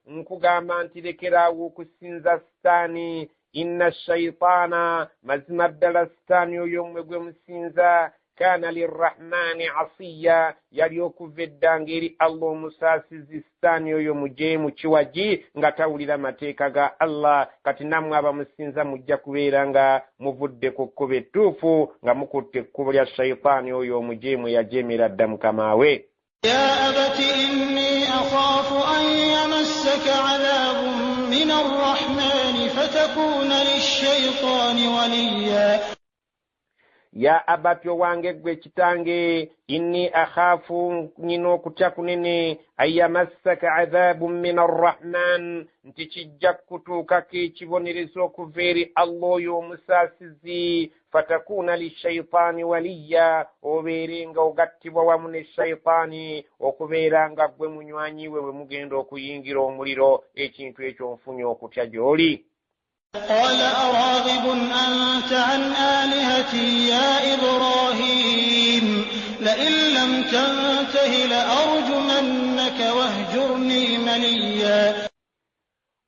Speaker 2: nkugamba nti lekeraawo kusinza sitaani. إن الشيطان, mazima ddala sitaani oyo mmwe gwe musinza, kana lirrahmani asiya, yali okuva eddanga eri Allah omusaasizi. Sitaani oyo mujeemu kiwaji nga tawulira mateeka ga Allah. Kati nammwe abamusinza mujja kubeera nga muvudde ku kkubo ettuufu nga mukutte ekkubo lya shayitaani oyo omujeemu yajeemera dda mukamaawe. يا أبت إني أخاف أن يمسك عذاب من الرحمن فتكون للشيطان وليا.
Speaker 3: ya abati owange gwe kitange inni akhafu nino kutya kunene ayamassaka adhabun min arrahman nti kijja kutuukako ekibonerezo okuva eri Allah oyo omusaasizi fatakuna lishaitaani waliya obeere nga ogattibwa wamu ne shaitaani okubeera nga gwe munywanyiwe bwe mugenda okuyingira omuliro ekintu ekyo nfunye okutya gy'oli.
Speaker 2: قال أراغب أنت عن آلهتي يا إبراهيم لئن لم تنته لأرجمنك واهجرني مليا.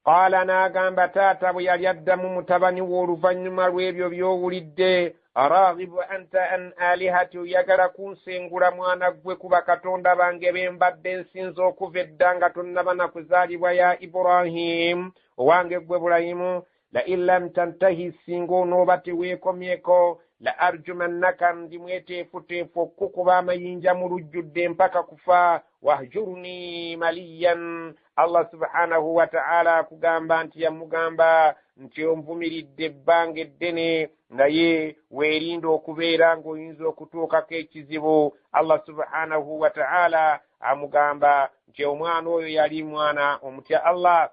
Speaker 3: قال ناغamba taata bwe yali addamu mutabani we oluvannyuma lw'ebyo by'owulidde aragibu anta an alihati oyagala kunsengula mwana gwe ku bakatonda bange be mbadde nsinza okuva edda nga tonnaba na kuzaalibwa ya Ibrahim owange gwe Ibulayimu لئن لم تنتهي singa onooba teweekomyeko la arjumannaka ndi mweteefuteefu okukuba amayinja mu lujjudde mpaka kufa wahjurni maliyan. Allah subhanahu wa ta'ala akugamba nti yamugamba nti onvumiridde ebbanga eddene naye weerinda okubeera ng'oyinza okutuukako ekizibu. Allah subhanahu wa ta'ala amugamba nti omwana oyo yali mwana omutya Allah.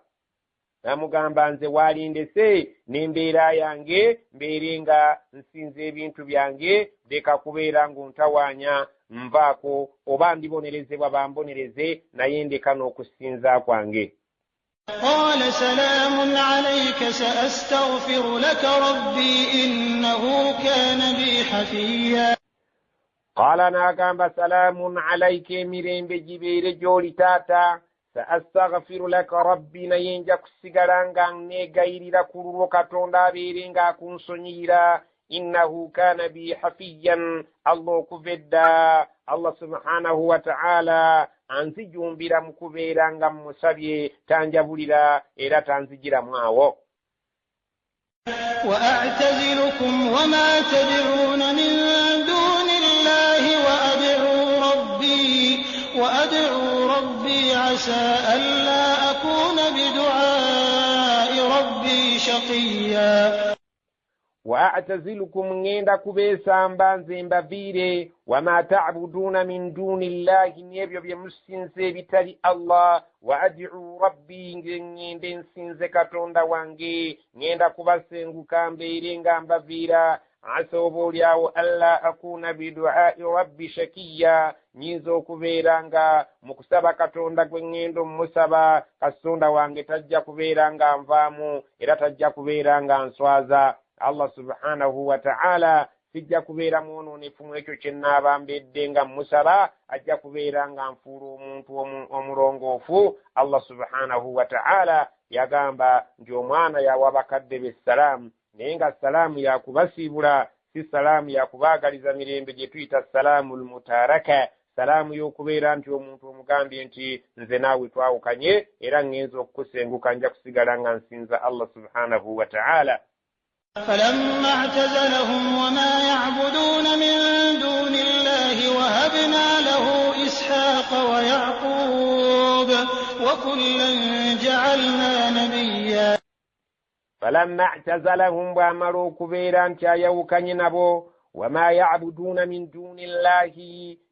Speaker 3: Namugamba nze walindese n'embeera yange mbeere nga nsinza ebintu byange leka kubeera ng'ontawaanya nvaako oba ndibonerezebwa bambonereze naye ndeka n'okusinza kwange.
Speaker 2: قال سلام عليك سأستغفر لك ربي إنه كان بي حفيا.
Speaker 3: قال ناغamba سلام عليك emirembe gibeere gy'oli taata saastaghfiru laka rabbi naye nja kusigala nga neegayirira ku lulwo katonda abeere nga akunsonyiyira innahu kana bi hafiyan. Allah okuva edda Allah subhanahu wa ta'ala anzijumbira mu kubeera nga mmusabye tanjabulira era tanzigiramu awo.
Speaker 2: وأعتزلكم وما تدعون من دون الله وأدعو ربي عسى ألا أكون بدعاء ربي شقيا.
Speaker 3: وأعتزلكم ngenda kubeesamba nze mbaviire wama ta'buduna min duni llahi n'ebyo bye musinze ebitali Allah wa ad'u rabbi ngende nsinze katonda wange ngenda kubasenguka mbeere nga mbaviira asa oba olyawo alla akuna bidu'ai rabbi shakiya nyinza okubeera nga mu kusaba katonda gwe ngendo mmusaba katonda wange tajja kubeera nga nvaamu era tajja kubeera nga nswaza. Allah subhanahu wa ta'ala sijja kubeera mwononefu mu ekyo kye nnaaba mbedde nga mmusaba ajja kubeera nga nfuula omuntu omulongoofu. Allah subhanahu wa ta'ala yagamba nti omwana yawa bakadde be salaamu naye nga salaamu yakubasiibula si salaamu yakubaagaliza mirembe gye tuyita salaamu lmutaraka salaamu y'okubeera nti omuntu omugambye nti nze naawe twawukanye era ngenza okukusenguka nja kusigala nga nsinza Allah subhanahu wa ta'ala.
Speaker 2: فلما اعتزلهم وما يعبدون من دون الله وهبنا له إسحاق ويعقوب وكلا جعلنا نبيا.
Speaker 3: فلما اعتزلهم بأمروا كبيرا تيوكني نبو وما يعبدون من دون الله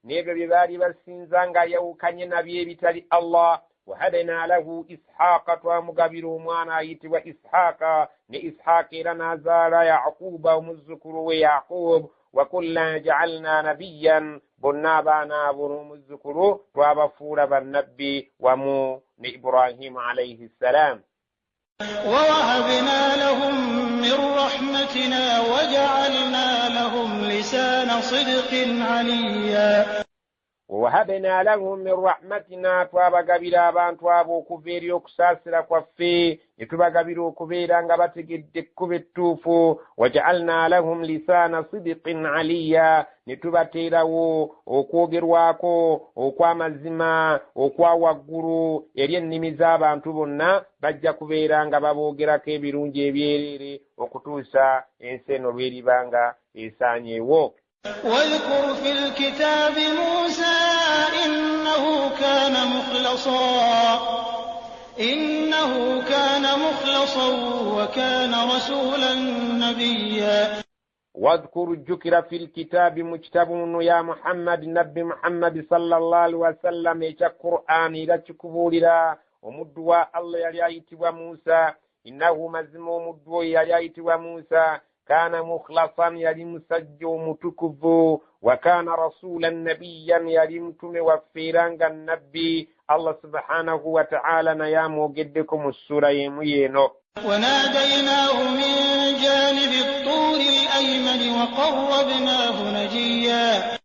Speaker 3: نيبا ببالي بالسنزانغا يوكني نبي بتالي الله وهدنا له إسحاق ومقابل مانا يتوى إسحاق لإسحاق لنا زال يعقوب ومذكر ويعقوب وكلا جعلنا نبيا بنابانا بنوم الذكر وابفور بالنبي ومو لإبراهيم عليه السلام.
Speaker 2: ووهبنا لهم من رحمتنا وجعلنا لهم لسان صدق عليا.
Speaker 3: ووهبنا لهم من رحمتنا twabagabira abantu abo okuva eri okusaasira kwaffe ne tubagabira okubeera nga bategedde ekkubo ettuufu waja'alna lahum lisaana sidiqin aliya ne tubateerawo okwogerwako okw'amazima okwa waggulu eri ennimi z'abantu bonna bajja kubeera nga baboogerako ebirungi ebyereere okutuusa ensi eno lw'eribanga esaanyeewo.
Speaker 2: واذكر في الكتاب موسى إنه كان مخلصا وكان رسولا نبيا.
Speaker 3: واذكر الذكر في الكتاب مجتبون يا محمد نبي محمد صلى الله عليه وسلم يجا قرآن إلى تكبولنا ومدوا الله يليت وموسى إنه مزمو مدوا يليت وموسى كان مخلصا يلم سجو متكفو وكان رسولا نبيا يلمتم وفيرا النبي الله سبحانه وتعالى نيامو قدكم السورة يمينو
Speaker 2: وناديناه من جانب الطور الأيمن وقربناه نجيا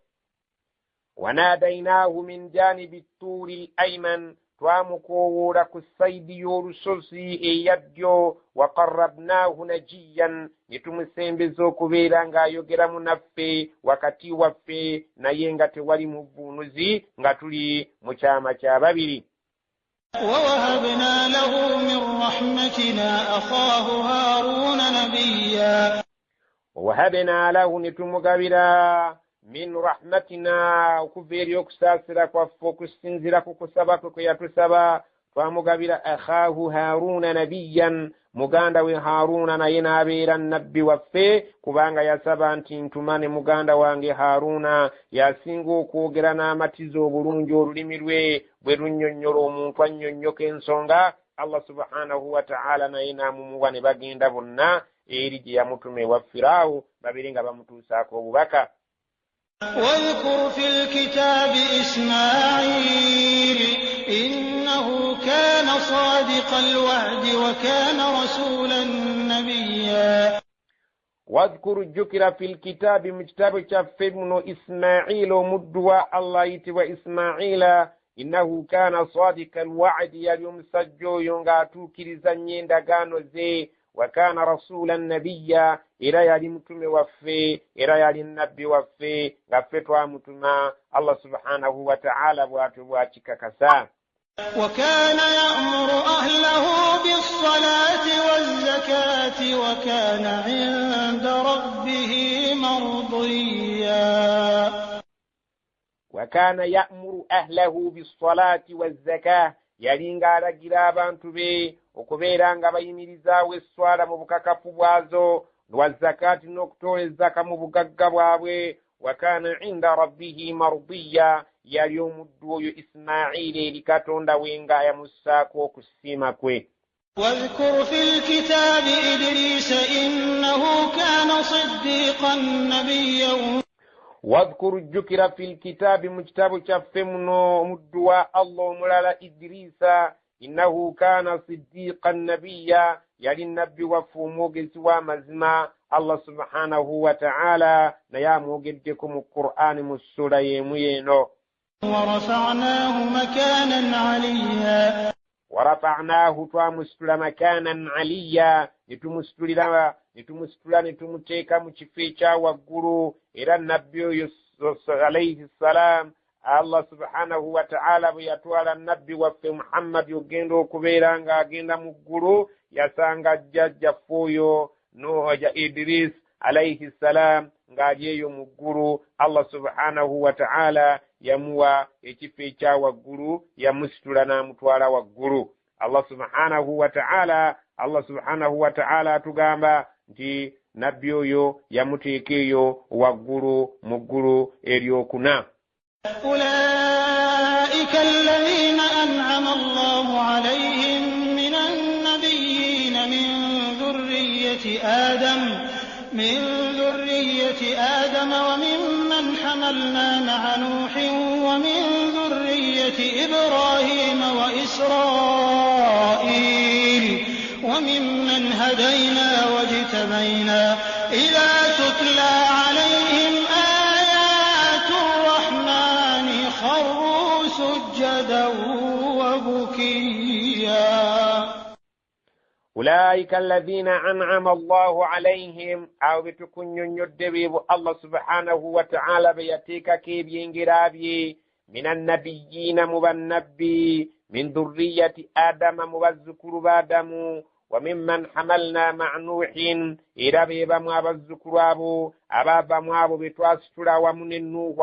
Speaker 3: وناديناه من جانب الطور الأيمن twamukowoola ku sayidi y'olusozi eyaddyo waqarrabnaahu najiyan ne tumusembeza okubeera ng'ayogeramu naffe wakati waffe naye nga tewali muvuunuzi nga tuli mu kyama kya babiri.
Speaker 2: ووهبنا له من رحمتنا أخاه هارون نبيا
Speaker 3: ووهبنا له نتمغبرا min rahmatina okuveeri okusaasira kwaffe okusinzira ku kusaba kwe kwe yatusaba twamugabira akhaahu haaruna nabiyan muganda we haaruna naye n'abeera nabbi waffe kubanga yasaba nti ntumane muganda wange haaruna yasinga okwogera n'amatiza obulungi olulimi lwe bwe lunnyonnyola omuntu annyonnyoka ensonga. Allah subhanahu wa ta'ala naye n'amumuwa ne bagenda bonna eri gye yamutuma ewa Firaawo babiri nga bamutuusaako obubaka.
Speaker 2: واذكر في الكتاب إسماعيل إنه كان صادق الوعد وكان رسولا نبيا.
Speaker 3: واذكر الذكر في الكتاب مجتبى شفبن إسماعيل مدوا الله يتوى إسماعيل إنه كان صادق الوعد يليم سجو ينغاتو كريزانين دغانو زي وكان رسولا نبيا إلى يلمتم وفي إلى يلنبي وفي غفتوا متما الله سبحانه وتعالى واتبواتك كسا.
Speaker 2: وكان يأمر أهله بالصلاة والزكاة وكان عند ربه مرضيا.
Speaker 3: وكان يأمر أهله بالصلاة والزكاة yalinga alagira abantu be okubeera nga bayimirizaawo esswala mu bukakafu bwazo wa zakati n'okutoola ezzaka mu bugagga bwabwe. Wakaana inda rabbihi mardiya yali omuddu oyo Ismaili eri Katonda we nga yamussaako okusiima kwe.
Speaker 2: واذكر في الكتاب إدريس إنه كان صديقا نبيا.
Speaker 3: واذكر الذكر في الكتاب مجتبى شفمنو مدوا الله ملالا إدريس إنه كان صديقا نبيا يلي النبي وفوموغز ومزما. الله سبحانه وتعالى نياموغدكم القرآن مسورة يمينو.
Speaker 2: ورفعناه مكانا عليا.
Speaker 3: ورفعناه توامستula مكانا عليا نتمستula نتمتeka mu kifo ekya waggulu. Era nabbi oyo alayhi salam Allah subhanahu wa ta'ala bwe yatwala nabbi waffe Muhammad ogenda okubeera ng'agenda mu ggulu yasanga jjajjaffe oyo Nuuha Idris alayhi salam ng'ali eyo mu ggulu. Allah subhanahu wa ta'ala yamuwa ekifo ekya waggulu yamusitula n'amutwala waggulu. Allah subhanahu wa ta'ala atugamba nti nabbi oyo yamuteeka eyo waggulu mu ggulu eryokuna.
Speaker 2: أولئك الذين أنعم الله عليهم من النبيين من ذرية آدم وممن حملنا مع نوح ومن ذرية إبراهيم وإسرائيل وممن هدينا واجتبينا إذا تتلى عليهم آيات الرحمن خروا سجدا وبكيا.
Speaker 3: أولئك الذين أنعم الله عليهم أو بتكون يدبيب الله سبحانه وتعالى بيتيك كيب ينجرابي من النبيين مبنبي من ذرية آدم مبذكر بادم وممن حملنا مع نوح إذا بيبا مبذكر أبو أبابا مابو بتواسطلا ومن النوح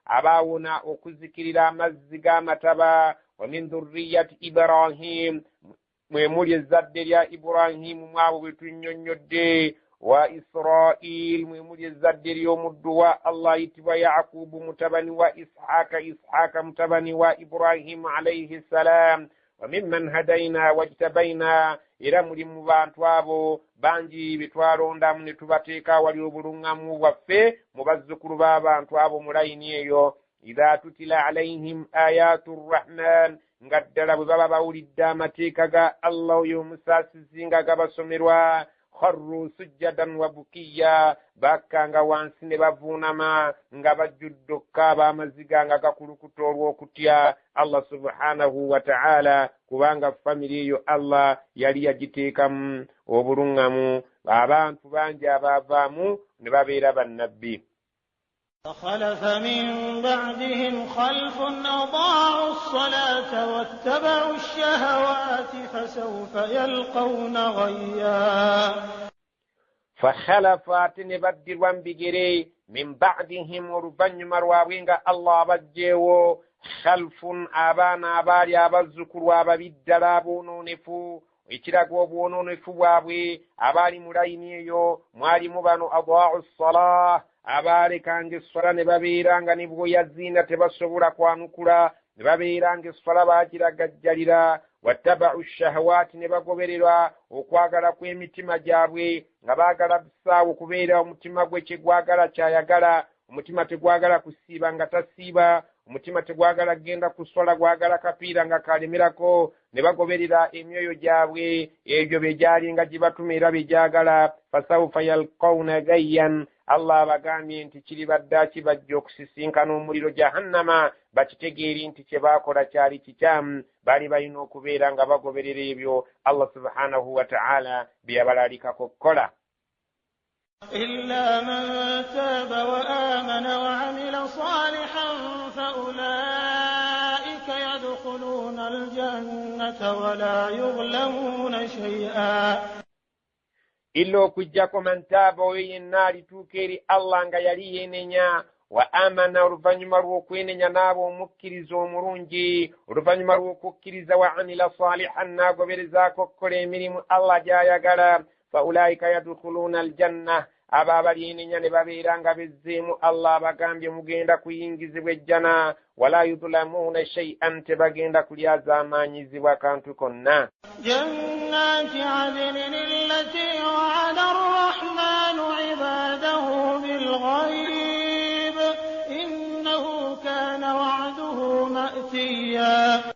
Speaker 3: أباونا أكذكر مزقا متبا ومن ذرية إبراهيم mwemuli ezzadde lya Ibrahim mwabo betunyonyodde وإسرائيل ممولي الزدر يوم الدواء الله يتبى يعقوب متبني وإسحاق متبني وإبراهيم عليه السلام وممن هدينا واجتبينا إلى ملم بانتوابو banji bitwaronda mu netubateeka wali obulungamu bwaffe mu bazzukulu b'abantu mulayini eyo idha tutila alaihim ayatu rrahman nga ddala bwe baba bawulidde amateeka ga Allah oyo omusaasizi nga gabasomerwa kharru sujjadan wa bukiya bakkanga wansi ne bavuunama nga bajjudde okkaaba amaziga nga gakulukuta olw'okutya Allah subhanahu wa ta'ala kubanga family eyo Allah yali yagiteekamu obulungamu abantu bangi abaavaamu ne babeera bannabbi.
Speaker 2: فخلف من بعدهم خلف أضاعوا الصلاة واتبعوا الشهوات فسوف يلقون غيا
Speaker 3: فخلفات نبدل بجري من بعدهم وربن مرواوين الله بجيو خلف آبانا باري أبزكر واببدلابونو نفو ikirago bwono nefu bwabwe abali mulayiniyo mwali mubano adwa'u salah abale kange swala ne babeeranga nibwo yazina tebasobola kwanukula ne babeeranga swala bagiragajjalira wattaba'u shahawati ne bagobererwa okwagala kw'emitima gyabwe nga baagala busaawo kubeera omutima gwe kyegwagala kyayagala omutima tegwagala kusiiba nga tasiiba omutima tegwagala genda kuswala gwagala kapiira nga kalemerako ne bagoberera emyoyo gyabwe ebyo bejali nga gibatumira bejagala fasawfa yalqawna gayyan Allah abagambye nti kiri badda kibajja okusisinkana omuliro jahannama bakitegeeri nti kye baakola kyali kikyamu bali balina okubeera nga bagoberera ebyo Allah subhanahu wa ta'ala byabalalikako okukola.
Speaker 2: إلا من تاب وآمن وعمل صالحا فأولئك يدخلون الجنة ولا يظلمون شيئا
Speaker 3: إلا okujjako man taaba oyo yenna alituuka eri Allah nga yali yeenenya wa amana oluvannyuma lw'okwenenya n'aba omukkiriza omulungi oluvannyuma lw'okukkiriza wa amila salihan n'agoberezaako okukola emirimu Allah gy'ayagala faulaika yadkhuluna aljanna aba abalyenenya ne babeera nga bezzeemu Allah abagambye mugenda kuyingizibwa ejjana wala yudlamuna shay'an tebagenda kulyazaamaanyizibwa kantu konna.
Speaker 2: jannati adnin allati wa'ada arrahmanu ibadahu bilghayb innahu kana wa'duhu ma'tiya.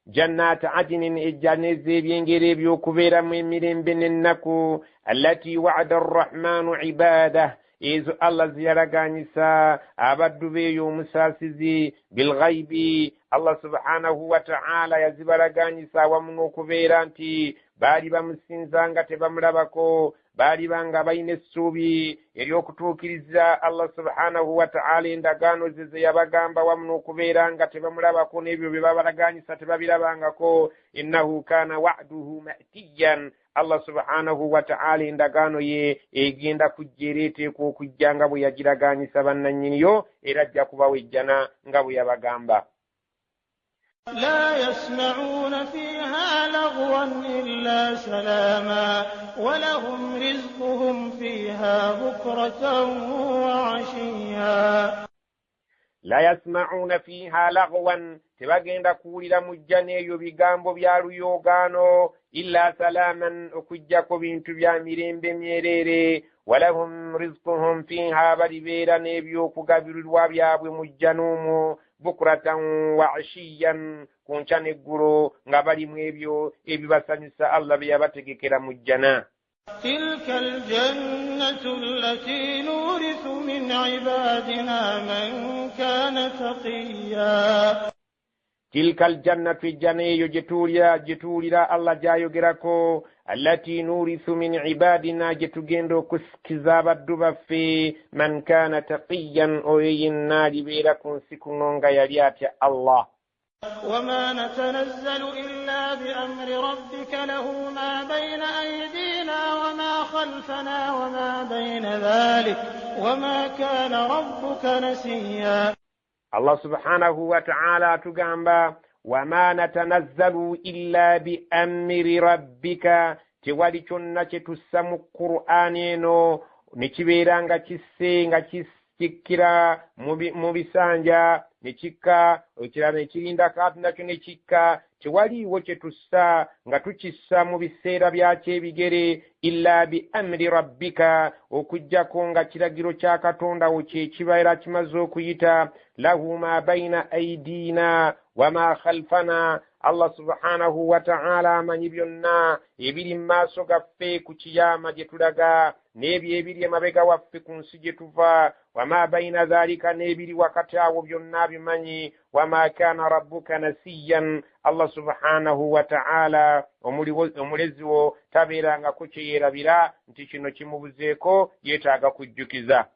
Speaker 3: جنات عدن الجنة بينجري بيوكبير من مرين النكو التي وعد الرحمن عباده إذ الله زيارة نساء عبد بيو مساسزي بالغيب الله سبحانه وتعالى يزبر نساء ومنو كبيرانتي bali bamusinzanga tebamulabako bali banga bayina essuubi ery'okutuukiriza Allah subhanahu wa ta'ala endagaano ze yabagamba wamu n'okubeera nga tebamulabako n'ebyo bye babalaganyisa tebabirabangako innahu kaana wa'duhu ma'tiyan Allah subhanahu wa ta'ala endagaano ye egenda kujja era eteekwa okujja nga bwe yagiraganyisa bannannyiniyo era ajja kubawa ejjana nga bwe yabagamba.
Speaker 2: لا يسمعون فيها لغوا إلا سلاما ولهم رزقهم فيها بكرة وعشيا.
Speaker 3: لا يسمعون فيها لغوا tebagenda kuwulira mu jjana eyo bigambo bya luyogaano illa salaman okujjako bintu bya mirembe myereere walahum rizquhum fiha balibeera n'ebyokugabirirwa byabwe mu jjana omwo bukuratan wa ashiyan kunkya n'eggulo nga balimu ebyo ebibasanyusa Allah bye yabategekera mu jjana.
Speaker 2: تلك الجنة التي نورث من عبادنا من كان تقيا.
Speaker 3: تلك الجنة الجنة جتولira Allah jayogerako التي نورث من عبادنا جتugendo kusikiza baddu baffe man kana taqiyan oyinna libeera ku nsi kuno nga yali atya Allah.
Speaker 2: وما نتنزل إلا بأمر ربك له ما بين أيدينا وما خلفنا وما بين ذلك وما كان ربك نسيا.
Speaker 3: Allah subhanahu wa ta'ala tugamba wama natanazzalu illa bi amri rabbika tewali kyonna kye tussa mu Qur'ani eno ne kibeera nga kisse nga kikkira mu bisanja ne kikka ekirala ne kirinda kaatu nakyo ne kikka tewaliiwo kye tussa nga tukissa mu biseera byakyo ebigere illa bi amri rabbika okujjako nga kiragiro kya Katonda wo kye kibaera kimaze okuyita lahu ma baina aidina wa ma khalfana. Allah subhanahu wa ta'ala amanyi byonna ebiri mu maaso gaffe ku kiyama gye tulaga n'ebyo ebiri emabega waffe ku nsi gye tuva wama baina dhalika n'ebiri wakati awo byonna bimanyi wama kana rabbuka nasiyan. Allah subhanahu wa ta'ala omulezi wo tabeerangako kye yeerabira nti kino kimubuzeeko yeetaaga kujjukiza.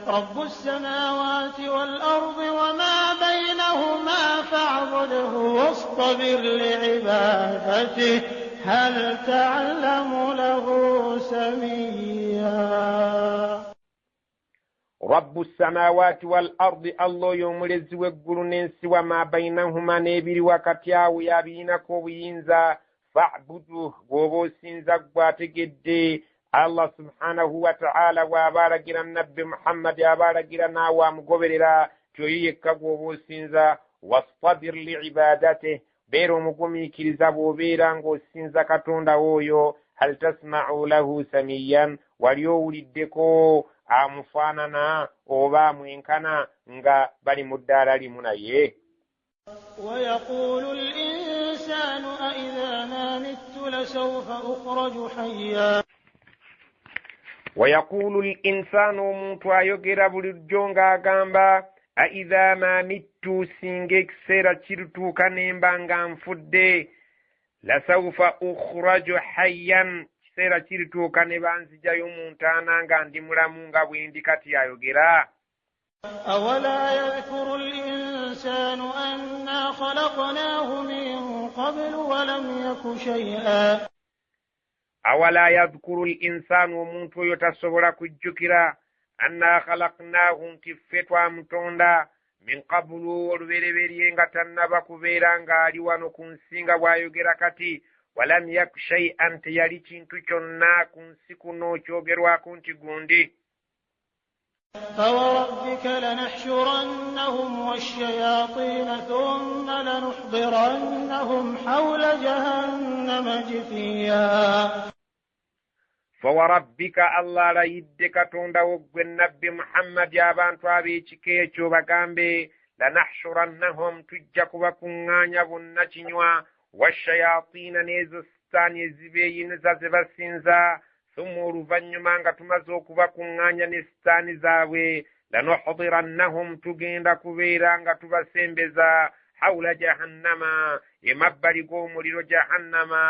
Speaker 2: رب السماوات والأرض وما بينهما فاعبده واصطبر لعبادته هل تعلم له سميا.
Speaker 3: رب السماوات والأرض الله يوملزي وقل ننسي وما بينهما نبير وكتياو يابينك وينزا فاعبده وبوسينزا قواتك Allah subhanahu wa ta'ala wa baragira nabbi Muhammad ya baragira na wa mugoberera kyoyeka gwobusinza wastabir li'ibadatihi bero mugumikiriza bobera ngo sinza Katonda oyo hal tasma'u lahu samiyan waliowuliddeko amufaanana oba mwenkana nga bali muddala limu naye.
Speaker 2: ويقول الإنسان أإذا ما مت لسوف أخرج حيا.
Speaker 3: ويقول الإنسان omuntu ayogera bulijjo ng'agamba aidha ma mittu singa ekiseera kirituuka nemba nga nfudde lasawfa ukhraju hayyan kiseera kirituuka ne banzijayo mu ntaana nga ndi mulamu nga bwendi kati ayogera.
Speaker 2: أولا يذكر الإنسان أنا خلقناه من قبل ولم يك شيئا.
Speaker 3: awala yadhkuru al-insanu omuntu oyo tasobola kujjukira anna khalaqnahu nti ffe twamutonda min qablu olubereberye nga tannaba kubeera ng'ali wano ku nsi nga bw'ayogera kati walam yaku shay'an teyali kintu kyonna ku nsi kuno kyogerwako nti gundi.
Speaker 2: فوربك لنحشرنهم والشياطين ثم لنحضرنهم حول جهنم جثيا.
Speaker 3: فوربك الله لا يدك توندا وغنبي محمد يا بانتو ab'ekika ekyo bagambe لنحشرنهم tujja kubakuŋŋaanya bonna kinywa washayatina n'ezo sitaani ezibeeyinza ze basinza ثم oluvannyuma nga tumaze okubakuŋŋaanya ne sitaani zaabwe lanuhdirannahum tugenda kubeera nga tubasembeza hawla jahannama emabbali g'omuliro jahannama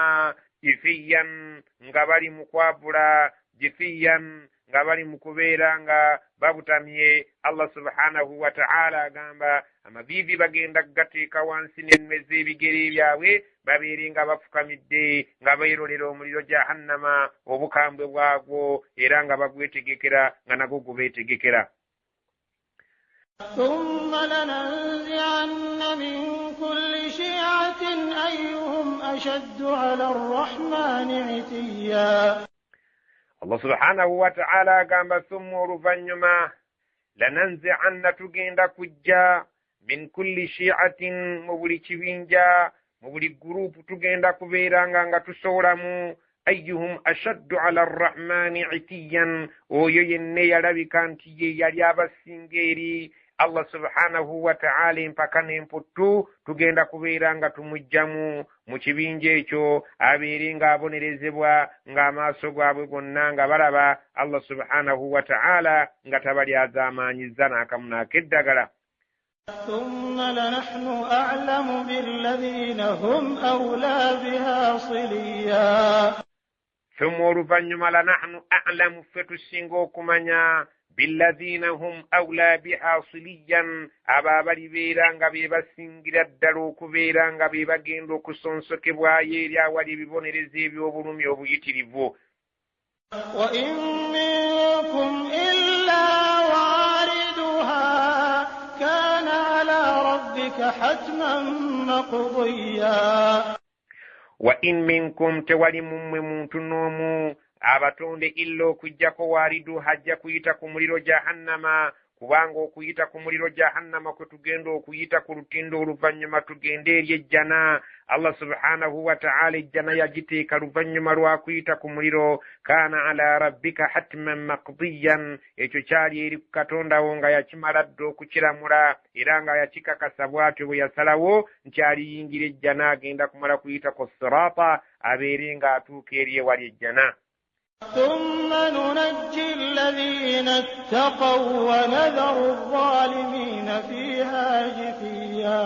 Speaker 3: jifiyan nga bali mu kwabula jifiyan nga bali mu kubeera nga babutamye. Allah subhanahu wa ta'ala agamba amaviivi bagenda gateeka wansi n'emmeza ebigere byabwe babeere nga bafukamidde nga beerolera omuliro jahannama obukambwe bwagwo era nga bagwetegekera nga nagwo gubeetegekera.
Speaker 2: ثم لننزعن من كل شيعة أيهم أشد على الرحمن عتيا.
Speaker 3: Allah subhanahu wa ta'ala agamba thumma oluvannyuma lananzi'anna tugenda kujja min kulli shi'atin mu buli kibinja mu buli gurupu tugenda kubeeranga nga tusowolamu ayyuhum ashaddu ala arrahmani itiyan oyo yenne yalabika nti ye yali abasinga eri Allah subhanahu wa ta'ala empaka n'emputtu tugenda kubeera nga tumujjamu mu kibinja ekyo abeere ng'abonerezebwa ng'amaaso gaabwe gonna nga balaba Allah subhanahu wa ta'ala nga tabalyazaamaanyizza n'akamu n'akeddagala.
Speaker 2: ثم لنحن أعلم بالذين هم أولى بها صليا.
Speaker 3: ثم oluvannyuma lanahnu a'lamu ffe tusinga okumanya billadhina hum awla biha siliyan abo abalibeera nga be basingira ddala okubeera nga be bagenda okusonsokebwayo eri awali ebibonerezo eby'obulumi obuyitirivu.
Speaker 2: wa in minkum illa wariduha kana ala rabbika hatman maqdiya.
Speaker 3: wa in minkum tewali mummwe muntu n'omu abatonde illa okujjako waalidu hajja kuyita ku muliro jahannama, kubanga okuyita ku muliro jahannama kwe tugenda okuyita ku lutindo oluvannyuma tugende eri ejjana. Allah subhanahu wa ta'ala ejjana yagiteeka luvannyuma lwa kuyita ku muliro. Kaana ala rabbika hatman maqdiyan, ekyo kyali eri katonda wo nga yakimala dda okukiramula era nga yakikakasa bw'atyo bwe yasalawo nti aliyingira ejjana agenda kumala kuyita ku siraata abeere ng'atuuka eri ewali ejjana.
Speaker 2: ثم ننجي الذين اتقوا ونذر الظالمين فيها جثيا.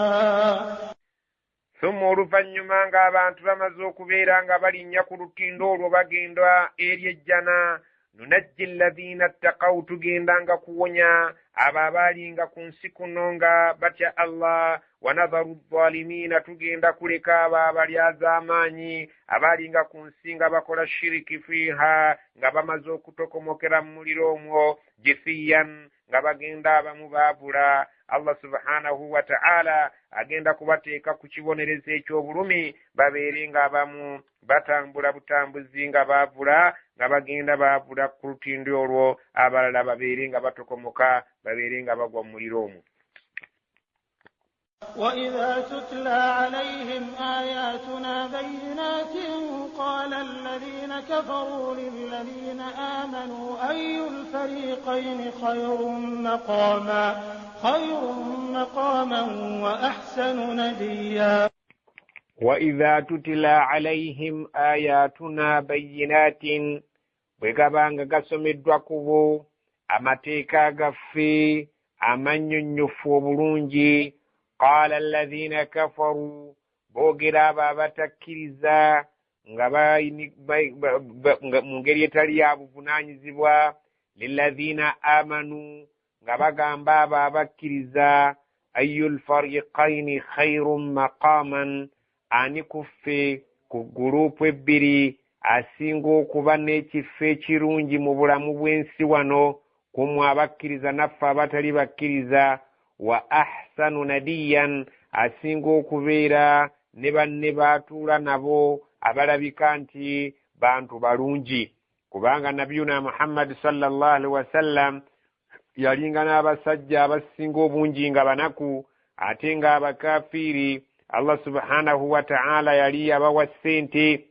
Speaker 3: ثم oluvannyuma ng'abantu bamaze okubeera nga balinnya ku lutindo olwo bagenda eri ejjana, nunajji alladhina ttaqaw, tugenda nga kuwonya abo abaalinga ku nsi kuno nga batya Allah, wa nadharu adh-dhalimina, tugenda kuleka abo abalyaza amaanyi abaalinga ku nsi nga bakola shiriki fiha, nga bamaze okutokomokera mu muliro omwo, jithiyan, nga bagenda abamu baabula. Allah subhanahu wa ta'ala agenda kubateeka ku kibonerezo eky'obulumi babeere ng'abamu batambula butambuzi nga baavula, nga bagenda baavula ku lutindo olwo, abalala babeere nga batokomoka babeere nga bagwa mu muliro omwo.
Speaker 2: وإذا تتلى عليهم آياتنا بينات قال الذين كفروا للذين آمنوا أي الفريقين خير مقاما وأحسن نديا.
Speaker 3: وإذا تتلى عليهم آياتنا بينات, bwegabanga gasomeddwa kubo amateeka agaffe amannyonnyofu obulungi, قال الذين كفروا, boogera abo abatakkiriza nga mu ngeri etali ya buvunaanyizibwa, lilladhina amanu, nga bagamba abo abakkiriza, ayyul fariqaini khayrun maqaman, ani kuffe ku gurupu ebbiri asinga okuba n'ekifo ekirungi mu bulamu bw'ensi wano, kumwe abakkiriza naffe abatali bakkiriza, wa ahsanu nadiyan, asinga okubeera ne banne baatuula nabo abalabika nti bantu balungi. Kubanga nabiyuna Muhammad sallallahu alaihi wasallam yalinga n'abasajja abasinga obungi nga banaku, ate nga abakafiiri Allah subhanahu wa ta'ala yali abawa ssente.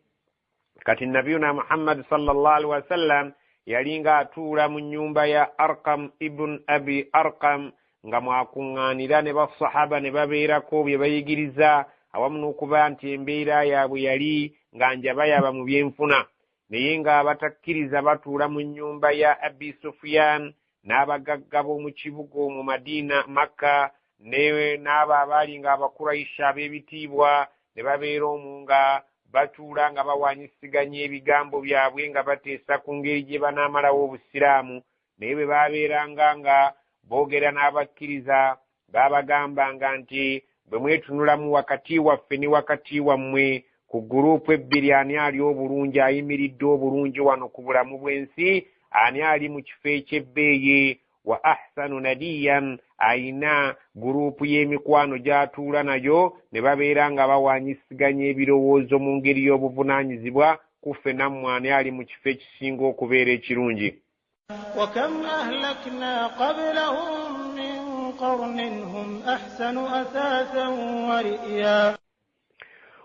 Speaker 3: Kati nabiyuna Muhammad sallallahu alaihi wasallam yalinga atuula mu nnyumba ya Arqam ibn Abi Arqam, nga mwakuŋŋaanira ne basahaba ne babeerako bye bayigiriza, awamu n'okuba nti embeera yaabwe yali nga njabayaba mu byenfuna. Naye nga abatakkiriza batuula mu nnyumba ya Abi Sufyan n'abagagga b'omu kibuga mu Madina, Makka, n'abo abaali nga Abakurayisha ab'ebitiibwa ne babeera omwo nga batuula nga bawanyisiganya ebigambo byabwe nga bateesa ku ngeri gye banaamalawo obusiraamu. Naye bwe baabeeranga nga boogera n'abakkiriza, baabagambanga nti bwe mwetunulamu wakati waffe ne wakati wammwe ku gurupu ebbiri, ani ali obulungi, ayimiridde obulungi wano ku bulamu bw'ensi, ani ali mu kifo eky'ebbeeyi, wa ahsanu nadiyan, ayina gurupu y'emikwano gy'atuula nayo, ne babeera nga bawanyisiganya ebirowoozo mu ngeri y'obuvunaanyizibwa kuffe nammwe, ani ali mu kifo ekisinga okubeera ekirungi.
Speaker 2: وكم أهلكنا قبلهم من قرن هم أحسن أثاثا ورئيا.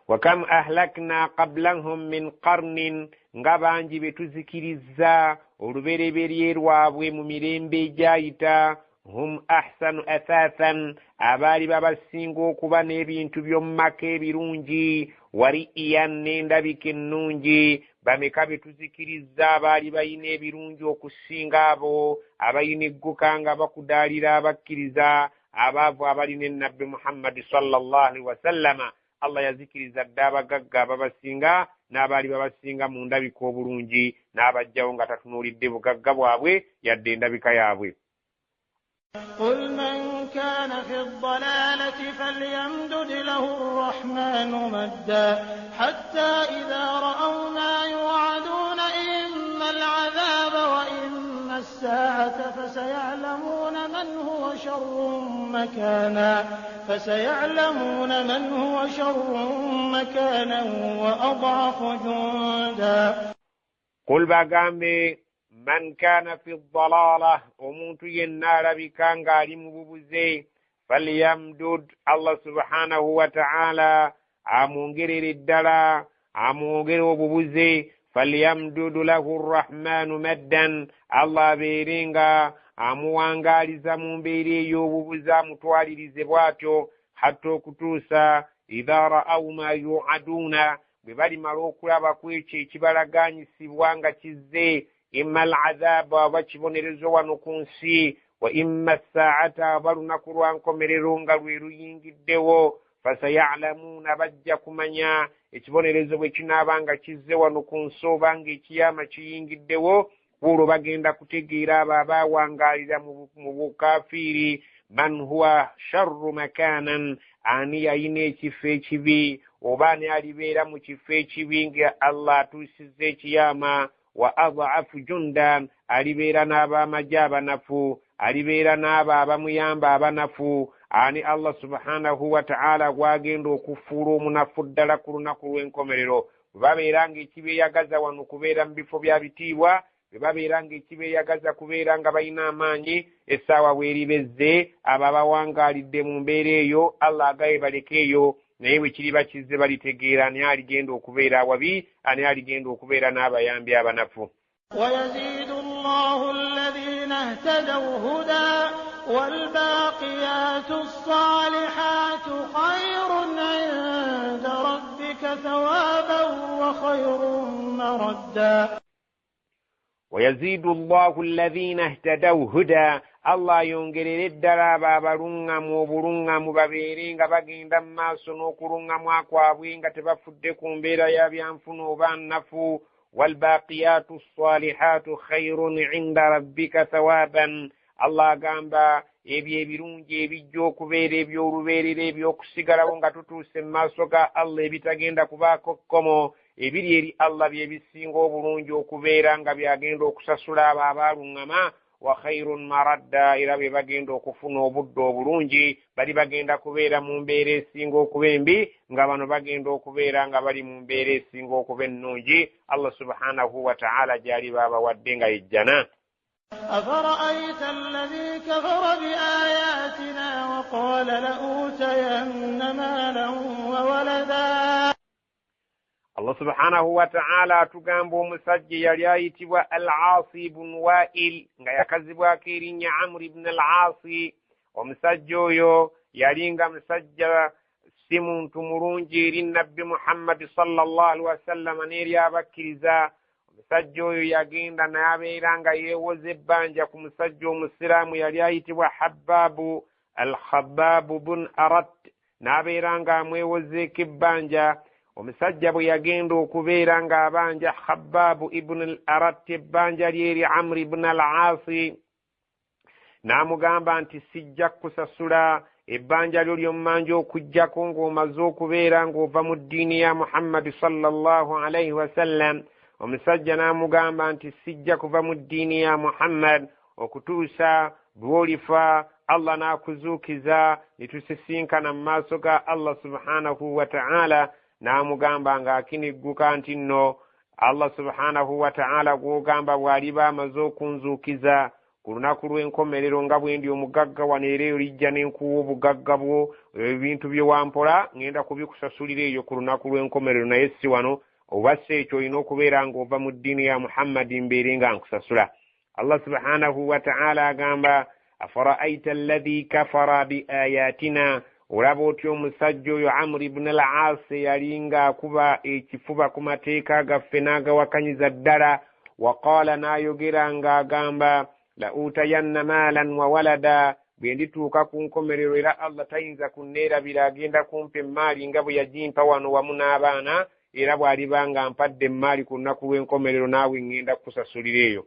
Speaker 3: وكم أهلكنا قبلهم من قرن, nga bangi betuzikiriza olubereberye lwabwe mu mirembe egyayita, hum ahsanu athathan, abaali babasinga okuba n'ebintu by'omu maka ebirungi, wari'iyan, n'endabika ennungi. Bameka betuzikiriza abaali bayina ebirungi okusinga abo abayina egguka nga bakudaalira abakkiriza abaavu abalina ennabbi Muhammad sallallahu alaihi wasallama. Allah yazikiriza dda abagagga ababasinga n'abaali babasinga mu ndabika obulungi, n'abajjawo nga tatunuulidde bugagga bwabwe yadde endabika yaabwe.
Speaker 2: قل من كان في الضلالة فليمدد له الرحمن مدا حتى إذا رأوا ما يوعدون إما العذاب وإما الساعة فسيعلمون من هو شر مكانا فسيعلمون من هو شر مكانا وأضعف جندا
Speaker 3: قل باgambe man kana fi dhalala omuntu yenna alabika ng'ali mu bubuze falyamdud Allah subhanahu wa ta'ala amwongerere ddala amwongere obubuze falyamdudu lahu rrahmanu maddan Allah abeerenga amuwangaliza mu mbeera ey'obubuze amutwalirize bw'atyo hatta okutuusa idha ra'aw ma yu'aduna bwe balimala okulaba ku ekyo ekibalaganyisibwa nga kizze imma al'adhabu oba kibonerezo wano ku nsi wa imma saata oba lunaku lwa nkomerero nga lwe luyingiddewo fasayalamuuna bajja kumanya ekibonerezo bwe kinaaba nga kizze wano ku nsi oba nga ekiyama kiyingiddewo olwo bagenda kutegeera abo abaawangaalira mu bukafiiri man huwa sharru makanan ani yalina ekifo ekibi oba ani alibeera mu kifo ekibi nga Allah atuusizza ekiyama wa adha'afu jundan alibeera n'ab'amagye abanafu alibeera n'abo abamuyamba abanafu ani Allah subhanahu wa ta'ala gwagenda okufuula omunafu ddala ku lunaku lw'enkomerero babeera nga ekibeeyagaza wano kubeera mu bifo bya bitiibwa babeera nga ekibeeyagaza kubeera nga balina amaanyi essaawa bweribezze abo abawangaalidde mu mbeera eyo Allah agaye balekeeyo naye bwe kiriba kizze balitegeera ani aligenda okubeera awabi ani aligenda okubeera n'abayambi abanafu
Speaker 2: ويزيد الله الذين اهتدوا هدى والباقيات الصالحات خير عند ربك ثوابا وخير مردا
Speaker 3: ويزيد الله الذين اهتدوا هدى Allah yongerere ddala abo abalungamu obulungamu babeere nga bagenda mu maaso n'okulungamu akwabwe nga tebafudde ku mbeera ya byanfuna oba nnafu walbaqiyatu ssalihatu khayrun inda rabbika thawaban Allah agamba ebyo ebirungi ebijja okubeera eby'olubeerera ebyokusigalawo nga tutuuse mu maaso ga Allah ebitagenda kubaako kkomo ebiri eri Allah bye bisinga obulungi okubeera nga byagenda okusasula abo abaalungama wa khayrun maradda era bye bagenda okufuna obudde obulungi bali bagenda kubeera mu mbeera esinga okuba embi nga bano bagenda okubeera nga bali mu mbeera esinga okuba ennungi Allah subhanahu wa ta'ala gy'ali baabawadde nga yejjana
Speaker 2: أفرأيت الذي كفر بآياتنا وقال لأوتين مالا وولدا
Speaker 3: Allah subhanahu wa ta'ala atugamba omusajja yali ayitibwa Al-Aasi ibn Wa'il nga yakazibwako erinnya Amr ibn Al-Aasi omusajja oyo yali nga musajja si muntu mulungi eri Nabbi Muhammad sallallahu alaihi wasallam n'eri abakkiriza omusajja oyo yagenda n'abeera nga yeewoza ebbanja ku musajja omusiraamu yali ayitibwa Habbabu Al-Khabbabu bun Arat n'abeera nga amwewozeeko ebbanja omusajja bwe yagenda okubeera ng'abanja Khabbabu ibn al-Arat ebbanja lyeri Amr ibn al-Aasi n'amugamba nti sijja kusasula ebbanja lyo ly'ommanja okujjako ng'omaze okubeera ng'ova mu ddiini ya Muhammad sallallahu alayhi wasallam omusajja n'amugamba nti sijja kuva mu ddiini ya Muhammad okutuusa bw'olifa Allah n'akuzuukiza ne tusisinkana mu maaso ga Allah subhanahu wa ta'ala n'amugamba ng'akinigguka nti nno Allah subhanahu wa ta'ala gw'ogamba bw'aliba amaze okunzuukiza ku lunaku lw'enkomerero nga bwe ndi omugagga wano era eyo lijja n'enkuwa obugagga bwo ebintu bye wampola ngenda kubikusasulira eyo ku lunaku lw'enkomerero naye si wano oba si ekyo olina okubeera ng'ova mu ddiini ya Muhammadi mbeere nga nkusasula Allah subhanahu wa ta'ala agamba afara'aita alladhi kafara bi ayatina olaba otya omusajja oyo Amr ibn al-Aas yalinga akuba ekifuba ku mateeka gaffe n'agawakanyiza ddala waqaala n'ayogera ng'agamba la utayanna maalan wa walada bwe ndituuka ku nkomerero era Allah tayinza kunneerabira agenda kumpa emmaali nga bwe yagimpa wano wamu n'abaana era bw'aliba nga mpadde emmaali ku lunaku lw'enkomerero naawe ngenda kusasulira eyo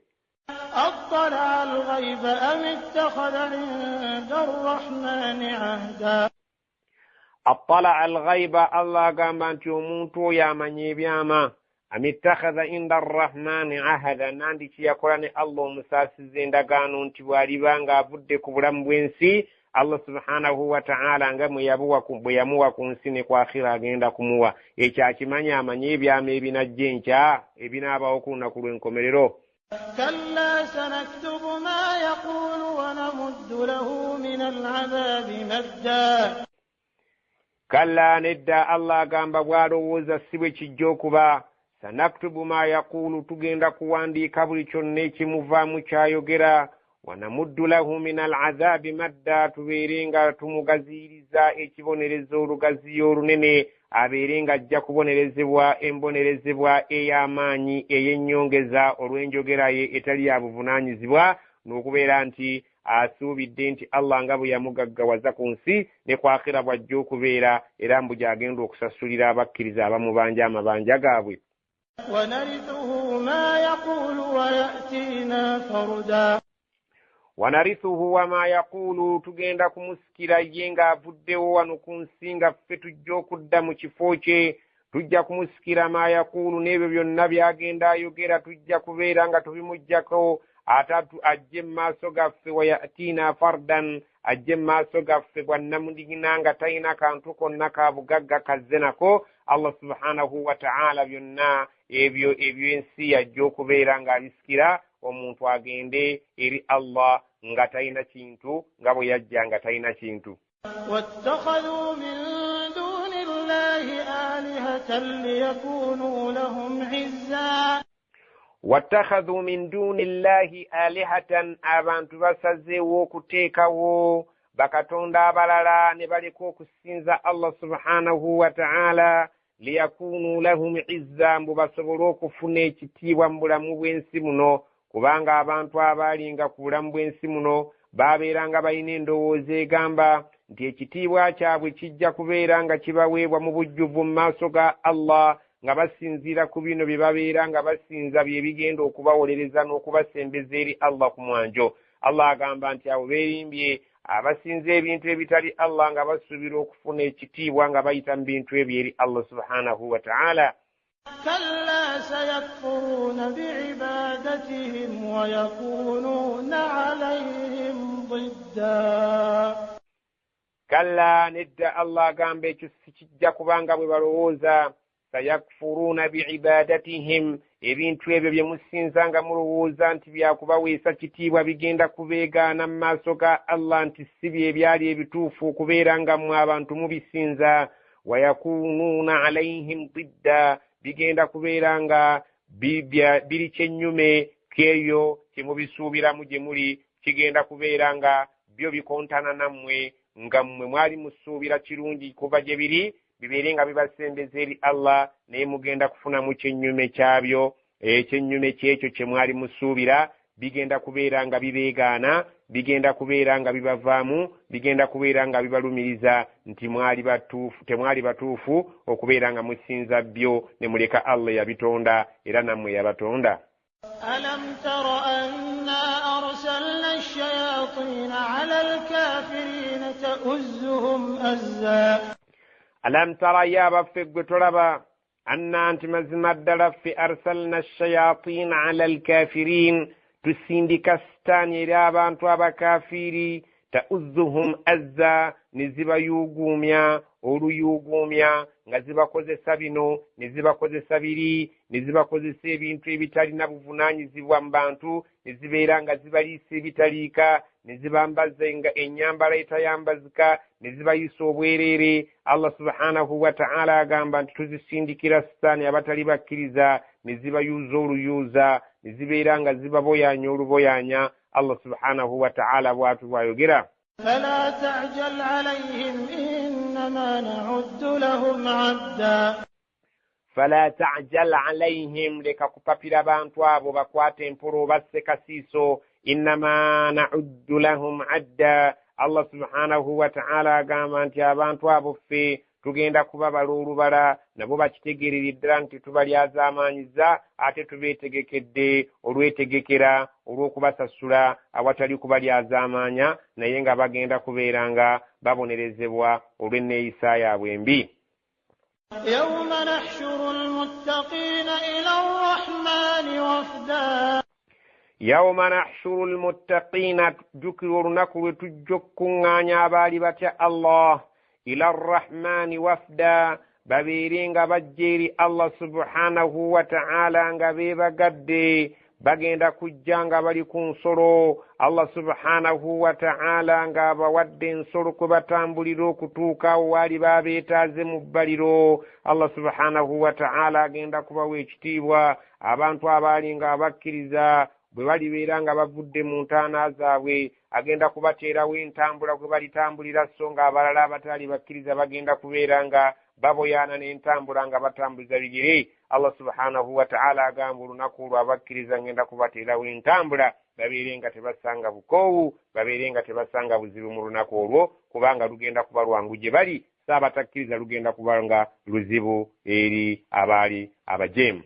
Speaker 2: أطلع الغيب أم اتخذ عند الرحمن عهدا
Speaker 3: اطلع الغيب الله agamba nti omuntu oyo amanya ebyama amittakhadha inda arrahmani ahada nandi kiyakola ne Allah omusaasiza endagaano nti bw'aliba ng'avudde ku bulamu bw'ensi Allah subhanahu wa ta'ala nga bwe yamuwa ku nsi ne ku akhira agenda kumuwa. Ekyo akimanya amanye ebyama ebinajja enkya ebinaabawo ku lunaku lw'enkomerero.
Speaker 2: كلا سنكتب ما يقول ونمد له من العذاب مدا.
Speaker 3: Kalla nedda Allah agamba bw'alowooza si bwe kijja okuba. Sanaktubu ma yaqulu tugenda kuwandiika buli kyonna ekimuvaamu kyayogera. Wanamuddu lahu min al'adhaabi madda tubeere nga tumugaziiriza ekibonerezo olugaziyo olunene abeere nga ajja kubonerezebwa embonerezebwa ey'amaanyi ey'ennyongeza olw'enjogera ye etali ya buvunaanyizibwa n'okubeera nti asuubidde nti Allah nga bwe yamugaggawaza ku nsi ne ku akhira bw'ajja okubeera era mbu gy'agenda okusasulira abakkiriza abamubanja amabanja gaabwe.
Speaker 2: ونرثه ما يقول ويأتينا فردا.
Speaker 3: Wanarithuhu wama yaqulu tugenda kumusikira ye ng'avuddewo wano ku nsi nga ffe tujja okudda mu kifo kye. Tujja kumusikira ma yaqulu n'ebyo byonna by'agenda ayogera tujja kubeera nga tubimuggyako atatu ajje mu maaso gaffe wayatiina fardan ajje mu maaso gaffe bwannamudigina nga talina kantu konna ka bugagga kazze nako. Allah subhanahu wa ta'ala byonna ebyo ensi yajja okubeera ng'abisikira omuntu agende eri Allah nga talina kintu nga bwe yajja nga talina kintu.
Speaker 2: واتخذوا من دون الله آلهة ليكونوا لهم عزا.
Speaker 3: واتخذوا من دون الله آلهة abantu basazeewo okuteekawo bakatonda abalala ne baleka okusinza Allah subhanahu wa ta'ala liyakunu lahum izza mbu basobole okufuna ekitiibwa mu bulamu bw'ensi muno. Kubanga abantu abaalinga ku bulamu bw'ensi muno baabeeranga balina endowooza egamba nti ekitiibwa kyabwe kijja kubeera nga kibaweebwa mu bujjuvu mu maaso ga Allah nga basinziira ku bino bye babeera nga basinza bye bigenda okubawolereza n'okubasembeza eri Allah ku mwanjo. Allah agamba nti abo beerimbye abasinza ebintu ebitali Allah nga basuubira okufuna ekitiibwa nga bayita mu bintu ebyo eri Allah subhanahu wa ta'ala.
Speaker 2: كلا سيكفرون بعبادتهم ويكونون عليهم ضدا.
Speaker 3: Kalla nedda Allah agamba ekyo sikijja kubanga bwe balowooza. Sayakfuruuna biibadatihim ebintu ebyo bye musinza nga mulowooza nti byakubaweesa kitiibwa bigenda kubeegaana mu maaso ga Allah nti si bye byali ebituufu okubeera nga mmwe abantu mubisinza. Wayakunuuna alayhim didda bigenda kubeera nga biri kyennyume k'eyo kye mubisuubiramu gye muli kigenda kubeera nga byo bikontana nammwe nga mmwe mwali musuubira kirungi kuva gye biri bibeere nga bibasembeza eri Allah naye mugenda kufunamu kyennyume kyabyo. Ekyennyume kyekyo kye mwali musuubira bigenda kubeera nga bibeegaana, bigenda kubeera nga bibavaamu, bigenda kubeera nga bibalumiriza nti temwali batuufu okubeera nga musinza byo ne muleka Allah yabitonda era nammwe yabatonda.
Speaker 2: ألم تر أنا أرسلنا الشياطين على الكافرين تؤزهم أزا.
Speaker 3: ألم ترى يا بفق بتربا أنا أنت مزمد لف أرسلنا الشياطين على الكافرين تسندك ستاني رابا أنتوا كافري تؤزهم أزا نزبا يوغوميا olu yugumya nga zibakozesa bino ne zibakozesa biri ne zibakozesa ebintu ebitalina buvunaanyizibwa mu bantu ne zibeera nga zibaliisa ebitaliika ne zibambaza ennyambala etayambazika ne zibayisa obwereere. Allah subhanahu wa ta'ala agamba nti tuzisindikira sitaani abatali bakkiriza ne zibayuuza oluyuuza ne zibeera nga zibaboyaanya oluboyaanya. Allah subhanahu wa ta'ala bw'atu bw'ayogera.
Speaker 2: فلا تعجل عليهم إنما نعد لهم عدا.
Speaker 3: فلا تعجل عليهم لك كبابير بانتو ابو بكواتين برو بس كسيسو إنما نعد لهم عدا. الله سبحانه وتعالى قام أنت يا بانتو ابو في tugenda kubabalulubala nabo bakitegereredde nti tubalyazaamaanyiza ate tubeetegekedde olwetegekera olw'okubasasula awatali kubalyazaamaanya naye nga bagenda kubeera nga babonerezebwa olw'enneeyisa yaabwe embi.
Speaker 2: يوم نحشر المتقين إلى الرحمن وفدا.
Speaker 3: يوم نحشر المتقين جكرنك وتجكنا بالي بتاع الله إلى الرحمن وفدا بابيرين بجيري الله سبحانه وتعالى غبيبا قدي bagenda kujjanga bali ku nsolo Allah subhanahu wa ta'ala nga bawadde ensolo kwe batambulira okutuuka wali babeetaaze mu bbaliro. Allah subhanahu wa ta'ala agenda kubawa ekitiibwa abantu abaali nga abakkiriza bwe balibeera nga bavudde mu ntaana zaabwe, agenda kubateerawo entambula kwe balitambulira, so nga abalala abatali bakkiriza bagenda kubeera nga baboyaana n'entambula nga batambuliza bigere. Allah subhanahu wa ta'ala agamba olunaku olwo abakkiriza ngenda kubateerawo entambula babeere nga tebasanga bukoowu, babeere nga tebasanga buzibu mu lunaku olwo, kubanga lugenda kuba lwangu gye bali, saabatakkiriza lugenda kuba nga luzibu eri abaali abajeemu.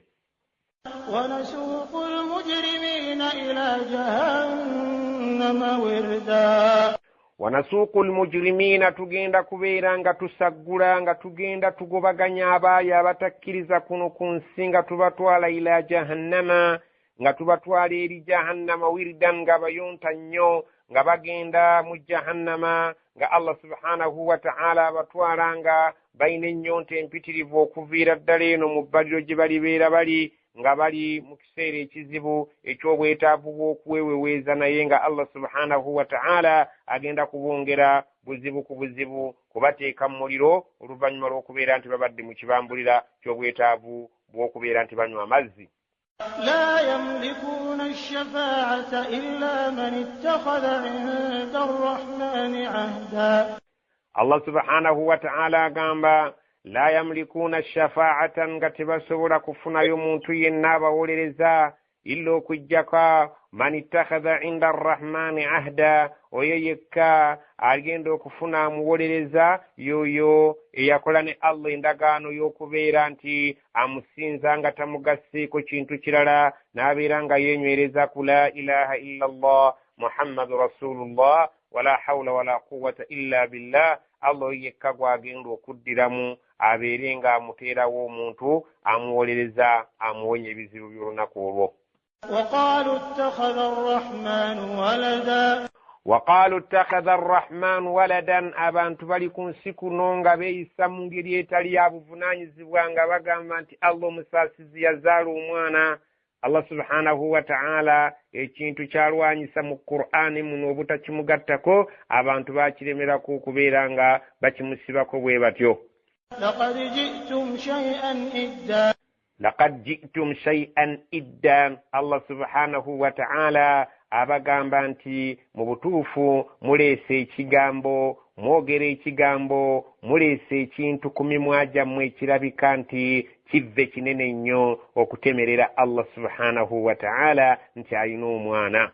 Speaker 2: ونسوق المجرمين إلى جهنم وردا
Speaker 3: ونسوق المجرمين tugenda kubeera nga tusaggula nga tugenda tugobaganya abaayi abatakkiriza kuno ku nsi nga tubatwala ila jahannama, nga tubatwala eri jahannama wirdan nga bayonta nnyo nga bagenda mu jahannama, nga Allah subhanahu wa ta'ala abatwala nga bayina ennyonta empitirivu okuviira ddala eno mu bbaliro gye balibeera bali, nga bali mu kiseera ekizibu eky'obwetaavu bw'okuweweweeza, naye nga Allah subhanahu wa ta'ala agenda kubongera buzibu ku buzibu, kubateeka mu muliro oluvannyuma lw'okubeera nti babadde mu kibambulira ky'obwetaavu bw'okubeera nti banywa amazzi.
Speaker 2: لا يملكون الشفاعة إلا من اتخذ عند الرحمن عهدا. الله
Speaker 3: سبحانه وتعالى agamba la yamlikuna shafaatan nga tebasobola kufunayo muntu yenna abawolereza illa okujjaka man ittakhadha inda arrahmani ahda, oyo yekka agenda okufuna amuwolereza yoyo eyakola ne Allah endagaano y'okubeera nti amusinza nga tamugasseeko kintu kirala, n'abeera nga yenywereza ku la ilaha illa Allah muhammadu rasulullah wala hawla wala quwwata illa billah. Allah yekka gwagenda okuddiramu abeere nga amuteerawo omuntu amuwolereza amuwonya ebizibu by'olunaku olwo. وقالوا اتخذ الرحمن ولدا abantu bali ku nsi kuno nga beeyisa mu ngeri etali ya buvunaanyizibwa nga bagamba nti Allah omusaasizi yazaala omwana. Allah subhanahu wa ta'ala ekintu kyalwanyisa mu Qur'ani muno obutakimugattako, abantu bakiremerako okubeera nga bakimusibako bwe batyo. لقد جئتم شيئا إدا. Allah subhanahu wa ta'ala abagamba nti mu butuufu muleese ekigambo, mwogera ekigambo, muleese ekintu ku mimwa gyammwe ekirabika nti kivve kinene nnyo okutemerera Allah subhanahu wa ta'ala nti alina omwana.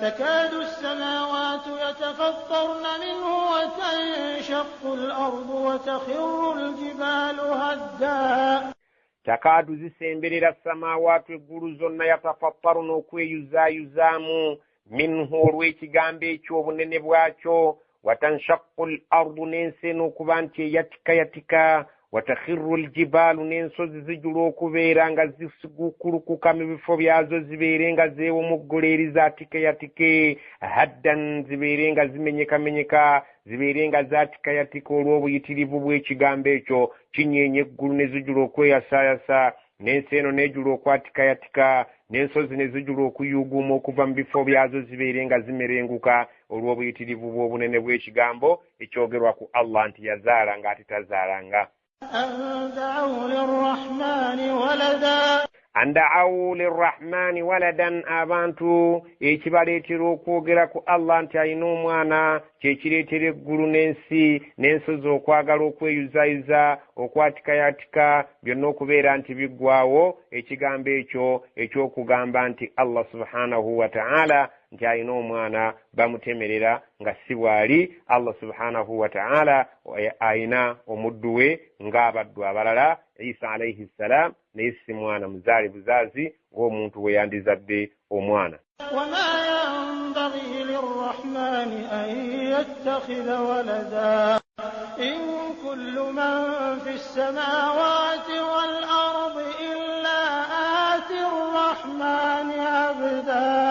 Speaker 2: تكاد السماوات يتفطرن منه وتنشق الأرض وتخر الجبال هدا.
Speaker 3: takaadu zisemberera samaawaatu eggulu zonna yatafattaruna okweyuzaayuzaamu minhu olw'ekigambo ekyo obunene bwakyo, watanshaqu l ardu n'ensi eno okuba nti eyatikayatika, watakhirru ljibaalu n'ensozi zijula okubeera nga zisigukulukuka mu bifo byazo zibeere nga zeewumuggula eri zaatikayatike, haddan zibeere nga zimenyekamenyeka, zibeere nga zaatikayatika olw'obuyitirivu bw'ekigambo ekyo. Kinyeenye eggulu ne zijula okweyasaayasa, n'ensi eno n'ejula okwatikayatika, n'ensozi ne zijula okuyuuguuma okuva mu bifo byazo zibeere nga zimerenguka olw'obuyitirivu bw'obunene bw'ekigambo ekyogerwa ku Allah nti yazaala ng'ate tazaalanga. anda'awu lirrahmani waladan, abantu ekibaleetera okwogera ku Allah nti alina omwana kyekireetera eggulu n'ensi n'ensozi okwagala okweyuzayiza okwatikayatika byonna okubeera nti biggwawo ekigambo ekyo ekyokugamba nti Allah subhanahu wa ta'ala nti alina omwana bamutemerera nga si bwali. Allah subhanahu wa ta'ala alina omuddu we ng'abaddu abalala, Isa alayhi salam, naye si mwana muzaale buzaazi ng'omuntu we yandizadde omwana.
Speaker 2: وما ينبغي للرحمن أن يتخذ ولدا إن كل من في السماوات والأرض إلا آتي الرحمن عبدا.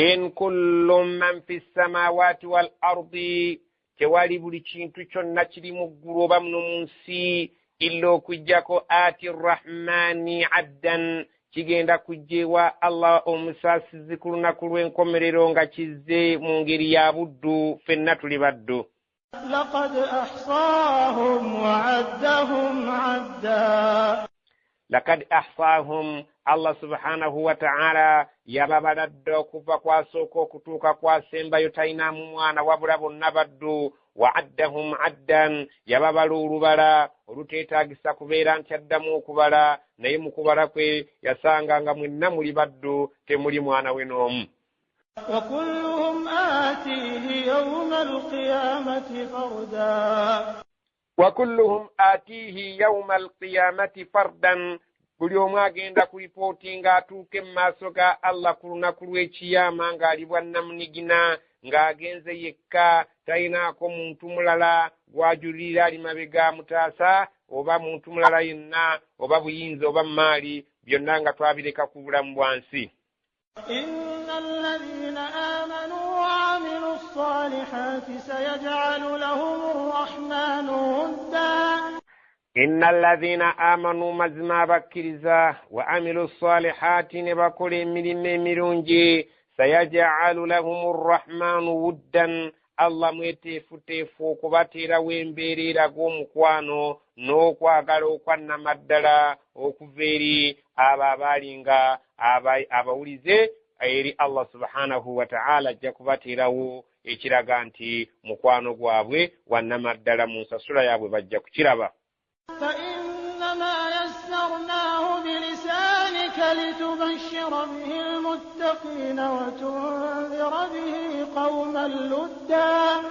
Speaker 3: in kullu man fis samawati wal ardi tewali buli kintu kyonna kiri mu ggulu oba muno mu nsi illa okujjako ati rrahmani addan kigenda kujjewa Allah omusaasizi ku lunaku lw'enkomerero nga kizze mu ngeri ya buddu ffenna tuli baddu.
Speaker 2: لقد أحصاهم وعدهم عدا
Speaker 3: لقد أحصاهم Allah subhanahu wa ta'ala yababaladde okuva kwasooka okutuuka kwasembayo talinamu mwana wabula bonna baddu. Wa addahum addan yababala olubala oluteetaagisa kubeera nti addamu okubala naye mu kubala kwe yasanga nga mwenna muli baddu temuli mwana we n'omu.
Speaker 2: وكلهم آتيه يوم القيامة فردا
Speaker 3: وكلهم آتيه يوم القيامة فردا buli omu agenda ku ripooti ng'atuuka mu maaso ga Allah ku lunaku lw'ekiyama ng'ali bwannamunigina ng'agenze yekka talinaako muntu mulala gw'ajulirira ali mabega mutaasa oba muntu mulala yenna oba buyinza oba maali byonna nga twabireka ku bulamu bwansi.
Speaker 2: إن الذين آمنوا وعملوا الصالحات سيجعل لهم الرحمن ودا
Speaker 3: إن الذين آمنوا مزما بكرزا وعملوا الصالحات نبكل من مرونجي سيجعل لهم الرحمن ودا Allah mweteefuteefu okubateera w'embeerera gw'omukwano n'okwagala okwannamaddala okuva eri abo abaalinga abawulize eri Allah subhanahu wa ta'ala ajja kubateerawo ekiraga nti mukwano gwabwe wannamaddala mu nsasula yaabwe bajja kukiraba.
Speaker 2: فإنما يسرناه بلسانك لتبشر به المتقين وتنذر به قوما لدا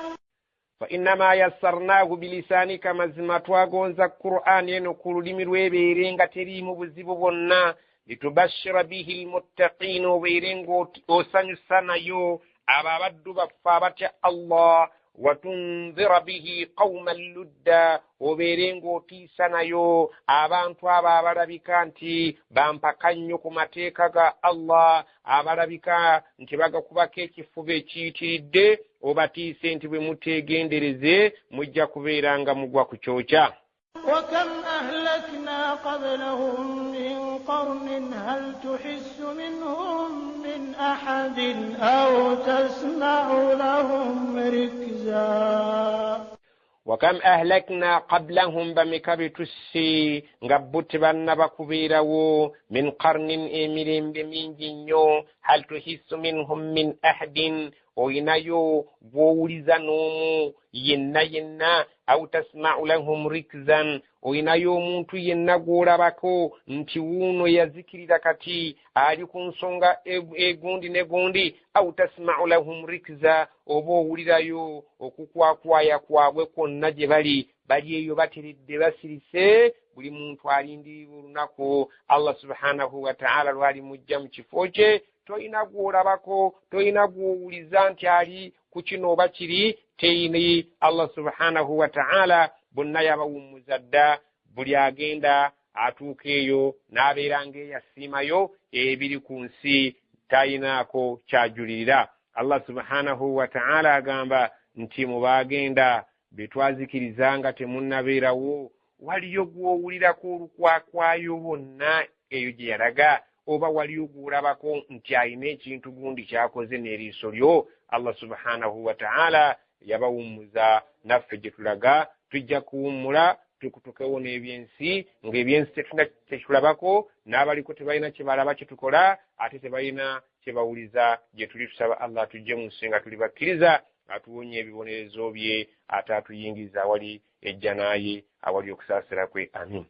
Speaker 3: فإنما يسرناه بلسانك مزما twagonza Qur'an eno ku lulimi lw'ebeere nga teriimu buzibu bwonna litubashira bihi almuttaqin obeere ng'osanyusa nayo abo abaddu baffe abatya Allah watunzira bihi qauman ludda obeere ng'otiisa nayo abantu abo abalabika nti bampaka nnyo ku mateeka ga Allah abalabika nti bagakubako ekifuba ekiyitiridde obatiise nti bwe muteegendereze mujja kubeera nga mugwa ku kyokya.
Speaker 2: وكم أهلكنا قبلهم من قرن هل تحس منهم من أحد أو تسمع لهم ركزا
Speaker 3: وكم أهلكنا قبلهم بمكبتسي ngabbuti banna bakubeerawo min qarnin emirembe mingi nnyo hal tuhissu minhum min ahadin oyinayo gw'owuliza n'omu yenna aw tasma'u lahum rikzan oyinayo omuntu yenna gw'olabako nti wuuno yazikirira kati ali ku nsonga egundi negundi aw tasma'u lahum rikza oba owulirayo okukwakwaya kwabwe kwonna gye bali eyo bateredde basirise buli muntu alindirira olunaku Allah subhanahu wa ta'ala lwali mujja mu kifo kye toyina gw'olabako toyina gw'owuliza nti ali ku kino oba kiri teyini Allah subhanahu wa ta'ala bonna yabawummuza dda buli agenda atuuka eyo n'abeera ng'eyasiimayo ebiri ku nsi tayinaako kyajulirira. Allah subhanahu wa ta'ala agamba nti mu baagenda be twazikiriza nga temunnabeerawo waliyo gw'owulirako olukwakwayo bonna eyo gye yalaga oba waliyo gw'olabako nti alina ekintu gundi kyakoze n'eriiso lyo. Allah subhanahu wa ta'ala yabawummuza naffe gye tulaga tujja kuwummula tukutukewo n'ebyensi ng'ebyensi tetulabako n'abaliko tebalina kye balaba kye tukola ate tebalina kye bawuliza gye tuli tusaba Allah tujje mu nsi nga tuli bakkiriza atuwonye ebibonerezo bye ate atuyingiza awali ejja naye awali okusaasira kwe. Amin.